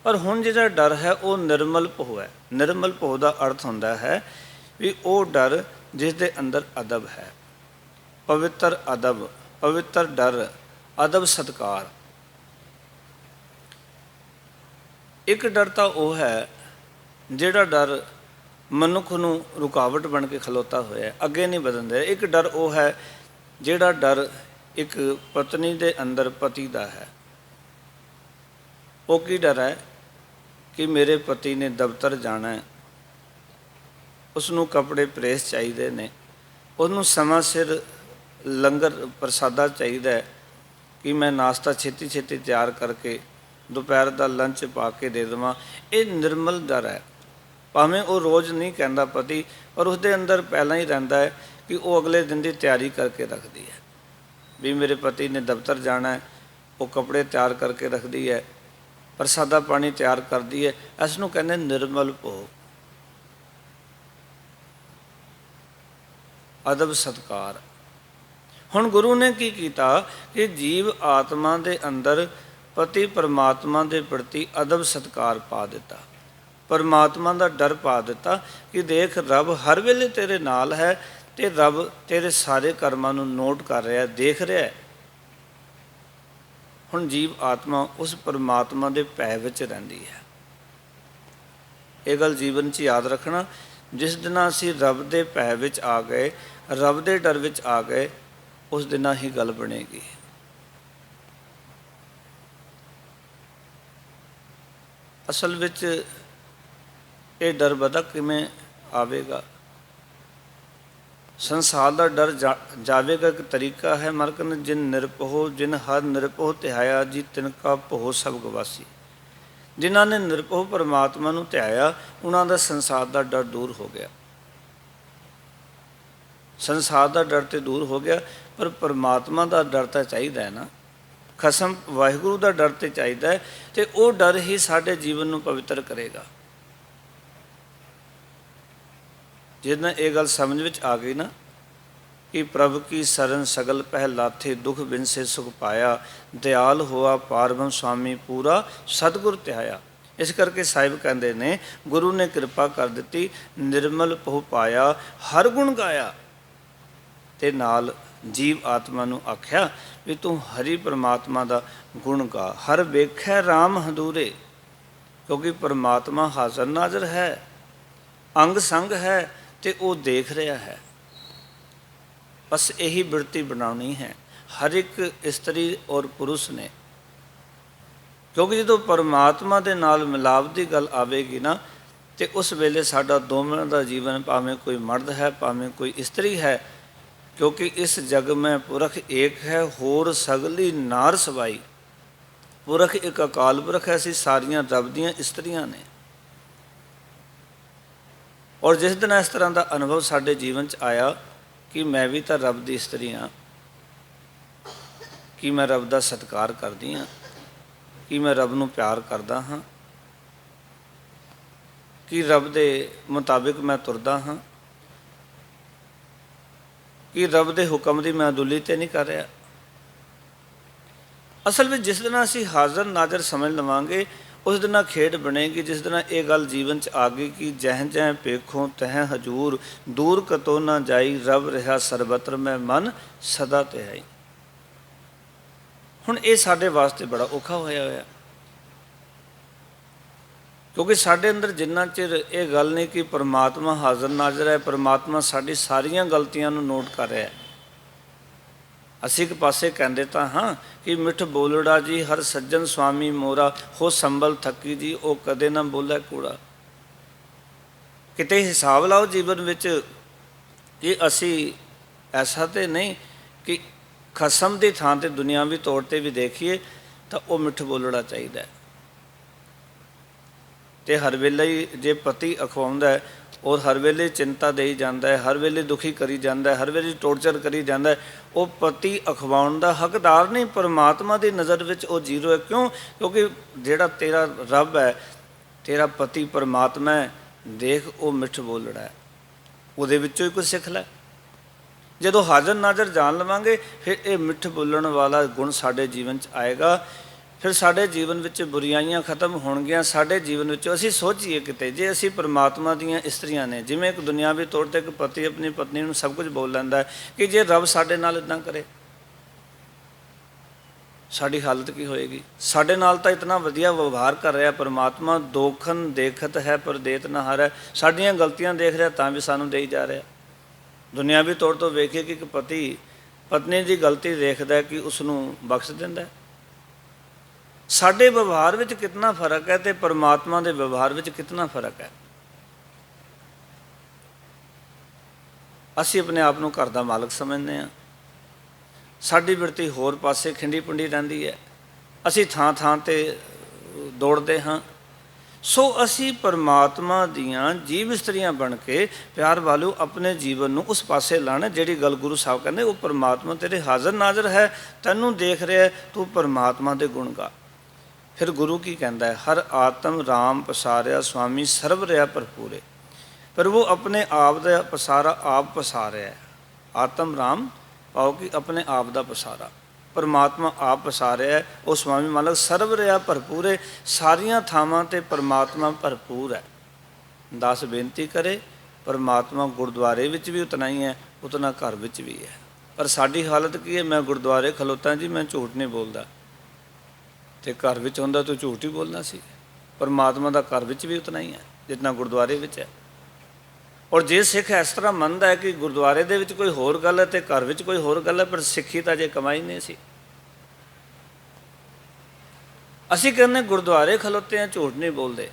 ਪਰ ਹੁਣ ਜਿਹੜਾ ਡਰ ਹੈ ਉਹ ਨਿਰਮਲ ਭਉ ਹੈ। ਨਿਰਮਲ ਭਉ ਦਾ ਅਰਥ ਹੁੰਦਾ ਹੈ ਵੀ ਉਹ ਡਰ ਜਿਸ ਦੇ ਅੰਦਰ ਅਦਬ ਹੈ, ਪਵਿੱਤਰ ਅਦਬ, ਪਵਿੱਤਰ ਡਰ, ਅਦਬ ਸਤਿਕਾਰ। ਇੱਕ ਡਰ ਤਾਂ ਉਹ ਹੈ ਜਿਹੜਾ ਡਰ ਮਨੁੱਖ ਨੂੰ ਰੁਕਾਵਟ ਬਣ ਕੇ ਖਲੋਤਾ ਹੋਇਆ, ਅੱਗੇ ਨਹੀਂ ਵਧਣ ਦਿਆ। ਇੱਕ ਡਰ ਉਹ ਹੈ ਜਿਹੜਾ ਡਰ ਇੱਕ ਪਤਨੀ ਦੇ ਅੰਦਰ ਪਤੀ ਦਾ ਹੈ। ਉਹ ਕੀ ਡਰ ਹੈ ਕਿ ਮੇਰੇ ਪਤੀ ਨੇ ਦਫ਼ਤਰ ਜਾਣਾ ਹੈ, ਉਸਨੂੰ ਕੱਪੜੇ ਪ੍ਰੈਸ ਚਾਹੀਦੇ ਨੇ, ਉਹਨੂੰ ਸਮਾਂ ਸਿਰ ਲੰਗਰ ਪ੍ਰਸਾਦਾ ਚਾਹੀਦਾ ਹੈ ਕਿ ਮੈਂ ਨਾਸ਼ਤਾ ਛੇਤੀ ਛੇਤੀ ਤਿਆਰ ਕਰਕੇ ਦੁਪਹਿਰ ਦਾ ਲੰਚ ਪਾ ਕੇ ਦੇ ਦੇਵਾਂ। ਇਹ ਨਿਰਮਲ ਡਰ ਹੈ। ਭਾਵੇਂ ਉਹ ਰੋਜ਼ ਨਹੀਂ ਕਹਿੰਦਾ ਪਤੀ, ਪਰ ਉਸਦੇ ਅੰਦਰ ਪਹਿਲਾਂ ਹੀ ਰਹਿੰਦਾ ਹੈ ਕਿ ਉਹ ਅਗਲੇ ਦਿਨ ਦੀ ਤਿਆਰੀ ਕਰਕੇ ਰੱਖਦੀ ਹੈ ਵੀ ਮੇਰੇ ਪਤੀ ਨੇ ਦਫ਼ਤਰ ਜਾਣਾ ਹੈ। ਉਹ ਕੱਪੜੇ ਤਿਆਰ ਕਰਕੇ ਰੱਖਦੀ ਹੈ, ਪ੍ਰਸਾਦਾ ਪਾਣੀ ਤਿਆਰ ਕਰਦੀ ਹੈ। ਇਸ ਨੂੰ ਕਹਿੰਦੇ ਨਿਰਮਲ ਭਉ। ਅਦਬ ਸਤਕਾਰ। ਹੁਣ ਗੁਰੂ ਨੇ ਕੀ ਕੀਤਾ ਕਿ ਜੀਵ ਆਤਮਾ ਦੇ ਅੰਦਰ ਪਤੀ ਪਰਮਾਤਮਾ ਦੇ ਪ੍ਰਤੀ ਅਦਬ ਸਤਕਾਰ ਪਾ ਦਿੱਤਾ, ਪਰਮਾਤਮਾ ਦਾ ਡਰ ਪਾ ਦਿੱਤਾ ਕਿ ਦੇਖ ਰੱਬ ਹਰ ਵੇਲੇ ਤੇਰੇ ਨਾਲ ਹੈ ਅਤੇ ਰੱਬ ਤੇਰੇ ਸਾਰੇ ਕਰਮਾਂ ਨੂੰ ਨੋਟ ਕਰ ਰਿਹਾ, ਦੇਖ ਰਿਹਾ। ਹੁਣ ਜੀਵ ਆਤਮਾ ਉਸ ਪਰਮਾਤਮਾ ਦੇ ਭੈ ਵਿੱਚ ਰਹਿੰਦੀ ਹੈ। ਇਹ ਗੱਲ ਜੀਵਨ 'ਚ ਯਾਦ ਰੱਖਣਾ, ਜਿਸ ਦਿਨ ਅਸੀਂ ਰੱਬ ਦੇ ਭੈ ਵਿੱਚ ਆ ਗਏ, ਰੱਬ ਦੇ ਡਰ ਵਿੱਚ ਆ ਗਏ, ਉਸ ਦਿਨ ਹੀ ਗੱਲ ਬਣੇਗੀ। ਅਸਲ ਵਿੱਚ ਇਹ ਡਰ ਪਤਾ ਕਿਵੇਂ ਆਵੇਗਾ? ਸੰਸਾਰ ਦਾ ਡਰ ਜਾਵੇਗਾ ਇੱਕ ਤਰੀਕਾ ਹੈ, ਮਰਕਨ ਜਿਨ ਨਿਰਭਉ ਜਿਨ ਹਰ ਨਿਰਭਉ ਧਿਆਇਆ ਜੀ ਤਿਨਕਾ ਭਉ ਸਭ ਗਵਾਸੀ। ਜਿਨ੍ਹਾਂ ਨੇ ਨਿਰਭਉ ਪਰਮਾਤਮਾ ਨੂੰ ਧਿਆਇਆ, ਉਹਨਾਂ ਦਾ ਸੰਸਾਰ ਦਾ ਡਰ ਦੂਰ ਹੋ ਗਿਆ। ਸੰਸਾਰ ਦਾ ਡਰ ਤੇ ਦੂਰ ਹੋ ਗਿਆ, ਪਰ ਪਰਮਾਤਮਾ ਦਾ ਡਰ ਤਾਂ ਚਾਹੀਦਾ ਹੈ ਨਾ, ਖਸਮ ਵਾਹਿਗੁਰੂ ਦਾ ਡਰ ਤੇ ਚਾਹੀਦਾ ਹੈ, ਅਤੇ ਉਹ ਡਰ ਹੀ ਸਾਡੇ ਜੀਵਨ ਨੂੰ ਪਵਿੱਤਰ ਕਰੇਗਾ। ਜਿਸ ਨਾਲ ਇਹ ਗੱਲ ਸਮਝ ਵਿੱਚ ਆ ਗਈ ਨਾ ਕਿ ਪ੍ਰਭ ਕੀ ਸਰਨ ਸਗਲ ਪਹਿ ਲਾਥੇ ਦੁਖ ਬਿਨ ਸੇ ਸੁਖ ਪਾਇਆ, ਦਿਆਲ ਹੋਆ ਪਾਰਬ੍ਰਹਮ ਸੁਆਮੀ ਪੂਰਾ ਸਤਿਗੁਰ ਧਿਆਇਆ। ਇਸ ਕਰਕੇ ਸਾਹਿਬ ਕਹਿੰਦੇ ਨੇ ਗੁਰੂ ਨੇ ਕਿਰਪਾ ਕਰ ਦਿੱਤੀ, ਨਿਰਮਲ ਪਹੁ ਪਾਇਆ ਹਰ ਗੁਣ ਗਾਇਆ। ਅਤੇ ਨਾਲ ਜੀਵ ਆਤਮਾ ਨੂੰ ਆਖਿਆ ਵੀ ਤੂੰ ਹਰੀ ਪਰਮਾਤਮਾ ਦਾ ਗੁਣ ਗਾ। ਹਰ ਵੇਖੈ ਰਾਮ ਹਦੂਰੇ, ਕਿਉਂਕਿ ਪਰਮਾਤਮਾ ਹਾਜ਼ਰ ਨਾਜ਼ਰ ਹੈ, ਅੰਗ ਸੰਗ ਹੈ ਅਤੇ ਉਹ ਦੇਖ ਰਿਹਾ ਹੈ। ਬਸ ਇਹੀ ਬਿਰਤੀ ਬਣਾਉਣੀ ਹੈ ਹਰ ਇੱਕ ਇਸਤਰੀ ਔਰ ਪੁਰਸ਼ ਨੇ, ਕਿਉਂਕਿ ਜਦੋਂ ਪਰਮਾਤਮਾ ਦੇ ਨਾਲ ਮਿਲਾਪ ਦੀ ਗੱਲ ਆਵੇਗੀ ਨਾ, ਅਤੇ ਉਸ ਵੇਲੇ ਸਾਡਾ ਦੋਵਾਂ ਦਾ ਜੀਵਨ, ਭਾਵੇਂ ਕੋਈ ਮਰਦ ਹੈ ਭਾਵੇਂ ਕੋਈ ਇਸਤਰੀ ਹੈ, ਕਿਉਂਕਿ ਇਸ ਜਗ ਮੈਂ ਪੁਰਖ ਏਕ ਹੈ ਹੋਰ ਸਗਲੀ ਨਾਰ ਸਵਾਈ। ਪੁਰਖ ਇੱਕ ਅਕਾਲ ਪੁਰਖ ਹੈ, ਅਸੀਂ ਸਾਰੀਆਂ ਰੱਬ ਦੀਆਂ ਇਸਤਰੀਆਂ ਨੇ। ਔਰ ਜਿਸ ਦਿਨ ਇਸ ਤਰ੍ਹਾਂ ਦਾ ਅਨੁਭਵ ਸਾਡੇ ਜੀਵਨ 'ਚ ਆਇਆ ਕਿ ਮੈਂ ਵੀ ਤਾਂ ਰੱਬ ਦੀ ਇਸਤਰੀ ਹਾਂ, ਕਿ ਮੈਂ ਰੱਬ ਦਾ ਸਤਿਕਾਰ ਕਰਦੀ ਹਾਂ, ਕਿ ਮੈਂ ਰੱਬ ਨੂੰ ਪਿਆਰ ਕਰਦਾ ਹਾਂ, ਕਿ ਰੱਬ ਦੇ ਮੁਤਾਬਿਕ ਮੈਂ ਤੁਰਦਾ ਹਾਂ, ਕਿ ਰੱਬ ਦੇ ਹੁਕਮ ਦੀ ਮੈਂ ਅਦੁੱਲੀ ਤੇ ਨਹੀਂ ਕਰ ਰਿਹਾ। ਅਸਲ ਵਿੱਚ ਜਿਸ ਦਿਨ ਅਸੀਂ ਹਾਜ਼ਰ ਨਾਜ਼ਰ ਸਮਝ ਲਵਾਂਗੇ, ਉਸ ਦਿਨ ਖੇਡ ਬਣੇਗੀ। ਜਿਸ ਦਿਨ ਇਹ ਗੱਲ ਜੀਵਨ 'ਚ ਆ ਗਈ ਕਿ ਜਹ ਜਹ ਪੇਖੋਂ ਤਹ ਹਜੂਰ, ਦੂਰ ਕਤੋ ਨਾ ਜਾਈ ਰੱਬ ਰਿਹਾ ਸਰਬਤਰ ਮੈਂ ਮਨ ਸਦਾ ਧਿਆਈ। ਹੁਣ ਇਹ ਸਾਡੇ ਵਾਸਤੇ ਬੜਾ ਔਖਾ ਹੋਇਆ, ਕਿਉਂਕਿ ਸਾਡੇ ਅੰਦਰ ਜਿੰਨਾ ਚਿਰ ਇਹ ਗੱਲ ਨਹੀਂ ਕਿ ਪਰਮਾਤਮਾ ਹਾਜ਼ਰ ਨਾਜ਼ਰ ਹੈ, ਪਰਮਾਤਮਾ ਸਾਡੀ ਸਾਰੀਆਂ ਗਲਤੀਆਂ ਨੂੰ ਨੋਟ ਕਰ ਰਿਹਾ। ਅਸੀਂ ਇੱਕ ਪਾਸੇ ਕਹਿੰਦੇ ਤਾਂ ਹਾਂ ਕਿ ਮਿੱਠ ਬੋਲੜਾ ਜੀ ਹਰ ਸੱਜਣ ਸੁਆਮੀ ਮੋਰਾ, ਹੋ ਸੰਭਲ ਥੱਕੀ ਜੀ ਉਹ ਕਦੇ ਨਾ ਬੋਲੇ ਕੂੜਾ। ਕਿਤੇ ਹਿਸਾਬ ਲਾਓ ਜੀਵਨ ਵਿੱਚ ਕਿ ਅਸੀਂ ਐਸਾ ਤਾਂ ਨਹੀਂ ਕਿ ਖਸਮ ਦੀ ਥਾਂ 'ਤੇ ਦੁਨਿਆਵੀ ਤੌਰ 'ਤੇ ਵੀ ਦੇਖੀਏ ਤਾਂ ਉਹ ਮਿੱਠ ਬੋਲੜਾ ਚਾਹੀਦਾ। ਅਤੇ ਹਰ ਵੇਲੇ ਹੀ ਜੇ ਪਤੀ ਅਖਵਾਉਂਦਾ ਹੈ ਔਰ ਹਰ ਵੇਲੇ ਚਿੰਤਾ ਦੇਈ ਜਾਂਦਾ ਹੈ, ਹਰ ਵੇਲੇ ਦੁਖੀ ਕਰੀ ਜਾਂਦਾ ਹੈ, ਹਰ ਵੇਲੇ ਟੋਰਚਰ ਕਰੀ ਜਾਂਦਾ ਹੈ, ਉਹ ਪਤੀ ਅਖਵਾਉਣ ਦਾ ਹੱਕਦਾਰ ਨਹੀਂ। ਪਰਮਾਤਮਾ ਦੀ ਨਜ਼ਰ ਵਿੱਚ ਉਹ ਜ਼ੀਰੋ ਹੈ। ਕਿਉਂ? ਕਿਉਂਕਿ ਜਿਹੜਾ ਤੇਰਾ ਰੱਬ ਹੈ, ਤੇਰਾ ਪਤੀ ਪਰਮਾਤਮਾ ਹੈ, ਦੇਖ ਉਹ ਮਿੱਠ ਬੋਲੜਾ ਹੈ, ਉਹਦੇ ਵਿੱਚੋਂ ਹੀ ਕੁਝ ਸਿੱਖ ਲੈ। ਜਦੋਂ ਹਾਜ਼ਰ ਨਾਜ਼ਰ ਜਾਣ ਲਵਾਂਗੇ, ਫਿਰ ਇਹ ਮਿੱਠ ਬੋਲਣ ਵਾਲਾ ਗੁਣ ਸਾਡੇ ਜੀਵਨ 'ਚ ਆਏਗਾ। ਫਿਰ ਸਾਡੇ ਜੀਵਨ ਵਿੱਚ ਬੁਰਾਈਆਂ ਖਤਮ ਹੋਣਗੀਆਂ। ਸਾਡੇ ਜੀਵਨ ਵਿੱਚ ਅਸੀਂ ਸੋਚੀਏ ਕਿਤੇ, ਜੇ ਅਸੀਂ ਪਰਮਾਤਮਾ ਦੀਆਂ ਇਸਤਰੀਆਂ ਨੇ, ਜਿਵੇਂ ਇੱਕ ਦੁਨਿਆਵੀ ਤੌਰ 'ਤੇ ਇੱਕ ਪਤੀ ਆਪਣੀ ਪਤਨੀ ਨੂੰ ਸਭ ਕੁਝ ਬੋਲ ਲੈਂਦਾ ਹੈ, ਕਿ ਜੇ ਰੱਬ ਸਾਡੇ ਨਾਲ ਇੱਦਾਂ ਕਰੇ ਸਾਡੀ ਹਾਲਤ ਕੀ ਹੋਏਗੀ? ਸਾਡੇ ਨਾਲ ਤਾਂ ਇਤਨਾ ਵਧੀਆ ਵਿਵਹਾਰ ਕਰ ਰਿਹਾ ਪਰਮਾਤਮਾ, ਦੋਖਨ ਦੇਖਤ ਹੈ ਪਰ ਦੇਤ ਨਾ ਹਾਰੈ। ਸਾਡੀਆਂ ਗਲਤੀਆਂ ਦੇਖ ਰਿਹਾ ਤਾਂ ਵੀ ਸਾਨੂੰ ਦੇਈ ਜਾ ਰਿਹਾ। ਦੁਨਿਆਵੀ ਤੌਰ ਤੋਂ ਵੇਖੀਏ ਕਿ ਇੱਕ ਪਤੀ ਪਤਨੀ ਦੀ ਗਲਤੀ ਦੇਖਦਾ ਕਿ ਉਸ ਨੂੰ ਬਖਸ਼ ਦਿੰਦਾ। ਸਾਡੇ ਵਿਵਹਾਰ ਵਿੱਚ ਕਿਤਨਾ ਫਰਕ ਹੈ ਅਤੇ ਪਰਮਾਤਮਾ ਦੇ ਵਿਵਹਾਰ ਵਿੱਚ ਕਿਤਨਾ ਫਰਕ ਹੈ। ਅਸੀਂ ਆਪਣੇ ਆਪ ਨੂੰ ਘਰ ਦਾ ਮਾਲਕ ਸਮਝਦੇ ਹਾਂ, ਸਾਡੀ ਬਿਰਤੀ ਹੋਰ ਪਾਸੇ ਖਿੰਡੀ ਪੁੰਡੀ ਰਹਿੰਦੀ ਹੈ, ਅਸੀਂ ਥਾਂ ਥਾਂ 'ਤੇ ਦੌੜਦੇ ਹਾਂ। ਸੋ ਅਸੀਂ ਪਰਮਾਤਮਾ ਦੀਆਂ ਜੀਵ ਇਸਤਰੀਆਂ ਬਣ ਕੇ ਪਿਆਰ ਵਾਲੂ ਆਪਣੇ ਜੀਵਨ ਨੂੰ ਉਸ ਪਾਸੇ ਲਾਣਾ, ਜਿਹੜੀ ਗੱਲ ਗੁਰੂ ਸਾਹਿਬ ਕਹਿੰਦੇ ਉਹ ਪਰਮਾਤਮਾ ਤੇਰੇ ਹਾਜ਼ਰ ਨਾਜ਼ਰ ਹੈ, ਤੈਨੂੰ ਦੇਖ ਰਿਹਾ, ਤੂੰ ਪਰਮਾਤਮਾ ਦੇ ਗੁਣ ਗਾ। ਫਿਰ ਗੁਰੂ ਕੀ ਕਹਿੰਦਾ ਹੈ? ਹਰ ਆਤਮ ਰਾਮ ਪਸਾਰਿਆ ਸੁਆਮੀ ਸਰਬ ਰਿਹਾ ਭਰਪੂਰੇ। ਪਰ ਉਹ ਆਪਣੇ ਆਪ ਦਾ ਪਸਾਰਾ ਆਪ ਪਸਾਰ ਰਿਹਾ। ਆਤਮ ਰਾਮ ਪਾਓ ਕਿ ਆਪਣੇ ਆਪ ਦਾ ਪਸਾਰਾ। ਪਰਮਾਤਮਾ ਆਪ ਪਸਾਰਿਆ ਹੈ, ਉਹ ਸੁਆਮੀ ਮਾਲਕ ਸਰਬ ਰਿਹਾ ਭਰਪੂਰੇ, ਸਾਰੀਆਂ ਥਾਵਾਂ 'ਤੇ ਪਰਮਾਤਮਾ ਭਰਪੂਰ ਹੈ। ਦਾਸ ਬੇਨਤੀ ਕਰੇ, ਪਰਮਾਤਮਾ ਗੁਰਦੁਆਰੇ ਵਿੱਚ ਵੀ ਉਤਨਾ ਹੀ ਹੈ, ਉਤਨਾ ਘਰ ਵਿੱਚ ਵੀ ਹੈ। ਪਰ ਸਾਡੀ ਹਾਲਤ ਕੀ ਹੈ? ਮੈਂ ਗੁਰਦੁਆਰੇ ਖਲੋਤਾ ਜੀ, ਮੈਂ ਝੂਠ ਨਹੀਂ ਬੋਲਦਾ, ਅਤੇ ਘਰ ਵਿੱਚ ਹੁੰਦਾ ਤੂੰ ਝੂਠ ਹੀ ਬੋਲਣਾ ਸੀ। ਪਰਮਾਤਮਾ ਦਾ ਘਰ ਵਿੱਚ ਵੀ ਉਤਨਾ ਹੀ ਹੈ ਜਿਤਨਾ ਗੁਰਦੁਆਰੇ ਵਿੱਚ ਹੈ। ਔਰ ਜੇ ਸਿੱਖ ਇਸ ਤਰ੍ਹਾਂ ਮੰਨਦਾ ਹੈ ਕਿ ਗੁਰਦੁਆਰੇ ਦੇ ਵਿੱਚ ਕੋਈ ਹੋਰ ਗੱਲ ਹੈ ਅਤੇ ਘਰ ਵਿੱਚ ਕੋਈ ਹੋਰ ਗੱਲ ਹੈ, ਪਰ ਸਿੱਖੀ ਤਾਂ ਜੇ ਕਮਾਈ ਨਹੀਂ ਸੀ। ਅਸੀਂ ਕਹਿੰਦੇ ਗੁਰਦੁਆਰੇ ਖਲੋਤੇ ਹਾਂ, ਝੂਠ ਨਹੀਂ ਬੋਲਦੇ।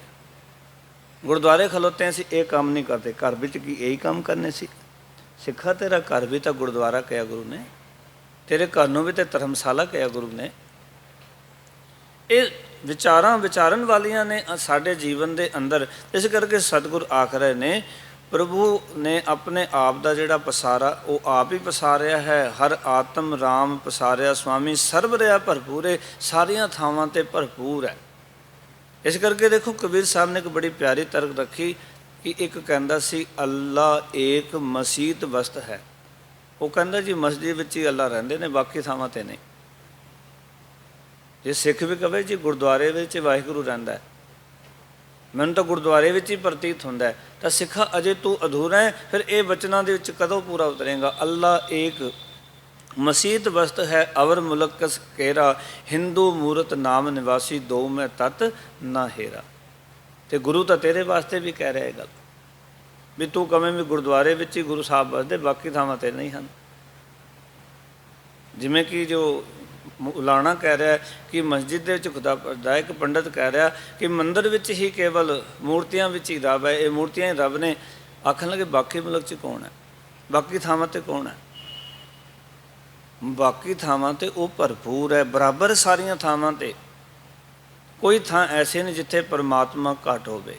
ਗੁਰਦੁਆਰੇ ਖਲੋਤੇ ਅਸੀਂ ਇਹ ਕੰਮ ਨਹੀਂ ਕਰਦੇ, ਘਰ ਵਿੱਚ ਕੀ ਇਹੀ ਕੰਮ ਕਰਨੇ ਸੀ? ਸਿੱਖਾ ਤੇਰਾ ਘਰ ਵੀ ਤਾਂ ਗੁਰਦੁਆਰਾ ਕਿਹਾ ਗੁਰੂ ਨੇ, ਤੇਰੇ ਘਰ ਨੂੰ ਵੀ ਤਾਂ ਧਰਮਸ਼ਾਲਾ ਕਿਹਾ ਗੁਰੂ ਨੇ। ਇਹ ਵਿਚਾਰਨ ਵਾਲੀਆਂ ਨੇ ਸਾਡੇ ਜੀਵਨ ਦੇ ਅੰਦਰ। ਇਸ ਕਰਕੇ ਸਤਿਗੁਰ ਆਖ ਰਹੇ ਨੇ, ਪ੍ਰਭੂ ਨੇ ਆਪਣੇ ਆਪ ਦਾ ਜਿਹੜਾ ਪਸਾਰਾ ਉਹ ਆਪ ਹੀ ਪਸਾਰਿਆ ਹੈ। ਹਰ ਆਤਮ ਰਾਮ ਪਸਾਰਿਆ ਸੁਆਮੀ, ਸਰਬ ਰਿਹਾ ਭਰਪੂਰੇ, ਸਾਰੀਆਂ ਥਾਵਾਂ 'ਤੇ ਭਰਪੂਰ ਹੈ। ਇਸ ਕਰਕੇ ਦੇਖੋ ਕਬੀਰ ਸਾਹਿਬ ਨੇ ਇੱਕ ਬੜੀ ਪਿਆਰੀ ਤਰਕ ਰੱਖੀ ਕਿ ਇੱਕ ਕਹਿੰਦਾ ਸੀ ਅੱਲਾ ਏਕ ਮਸੀਤ ਵਸਤ ਹੈ। ਉਹ ਕਹਿੰਦਾ ਜੀ ਮਸਜਿਦ ਵਿੱਚ ਹੀ ਅੱਲਾ ਰਹਿੰਦੇ ਨੇ, ਬਾਕੀ ਥਾਵਾਂ 'ਤੇ ਨਹੀਂ। ਜੇ ਸਿੱਖ ਵੀ ਕਹੇ ਜੀ ਗੁਰਦੁਆਰੇ ਵਿੱਚ ਵਾਹਿਗੁਰੂ ਰਹਿੰਦਾ ਹੈ, ਮੈਨੂੰ ਤਾਂ ਗੁਰਦੁਆਰੇ ਵਿੱਚ ਹੀ ਪ੍ਰਤੀਤ ਹੁੰਦਾ ਹੈ, ਤਾਂ ਸਿੱਖਾ ਅਜੇ ਤੂੰ ਅਧੂਰਾ ਹੈ। ਫਿਰ ਇਹ ਬਚਨਾਂ ਦੇ ਵਿੱਚ ਕਦੋਂ ਪੂਰਾ ਉਤਰੇਗਾ? ਅੱਲਾ ਏਕ ਮਸੀਤ ਵਸਤ ਹੈ ਅਵਰ ਮੁਲਕਸ ਕੇਰਾ, ਹਿੰਦੂ ਮੂਰਤ ਨਾਮ ਨਿਵਾਸੀ ਦੋ ਮੈਂ ਤਤ ਨਾ ਹੇਰਾ। ਅਤੇ ਗੁਰੂ ਤਾਂ ਤੇਰੇ ਵਾਸਤੇ ਵੀ ਕਹਿ ਰਿਹਾ ਇਹ ਗੱਲ ਵੀ ਤੂੰ ਕਵੇਂ ਵੀ ਗੁਰਦੁਆਰੇ ਵਿੱਚ ਹੀ ਗੁਰੂ ਸਾਹਿਬ ਵਸਦੇ, ਬਾਕੀ ਥਾਵਾਂ 'ਤੇ ਨਹੀਂ ਹਨ। ਜਿਵੇਂ ਕਿ ਜੋ ਮੌਲਾਣਾ ਕਹਿ ਰਿਹਾ ਕਿ ਮਸਜਿਦ ਦੇ ਵਿੱਚ ਖੁਦਾ ਦਾ, ਇੱਕ ਪੰਡਤ ਕਹਿ ਰਿਹਾ ਕਿ ਮੰਦਰ ਵਿੱਚ ਹੀ ਕੇਵਲ ਮੂਰਤੀਆਂ ਵਿੱਚ ਹੀ ਰੱਬ ਹੈ, ਇਹ ਮੂਰਤੀਆਂ ਹੀ ਰੱਬ ਨੇ। ਆਖਣ ਲੱਗੇ ਬਾਕੀ ਮੁਲਕ 'ਚ ਕੌਣ ਹੈ? ਬਾਕੀ ਥਾਵਾਂ 'ਤੇ ਕੌਣ ਹੈ? ਬਾਕੀ ਥਾਵਾਂ 'ਤੇ ਉਹ ਭਰਪੂਰ ਹੈ, ਬਰਾਬਰ ਸਾਰੀਆਂ ਥਾਵਾਂ 'ਤੇ। ਕੋਈ ਥਾਂ ਐਸੇ ਨਹੀਂ ਜਿੱਥੇ ਪਰਮਾਤਮਾ ਘੱਟ ਹੋਵੇ।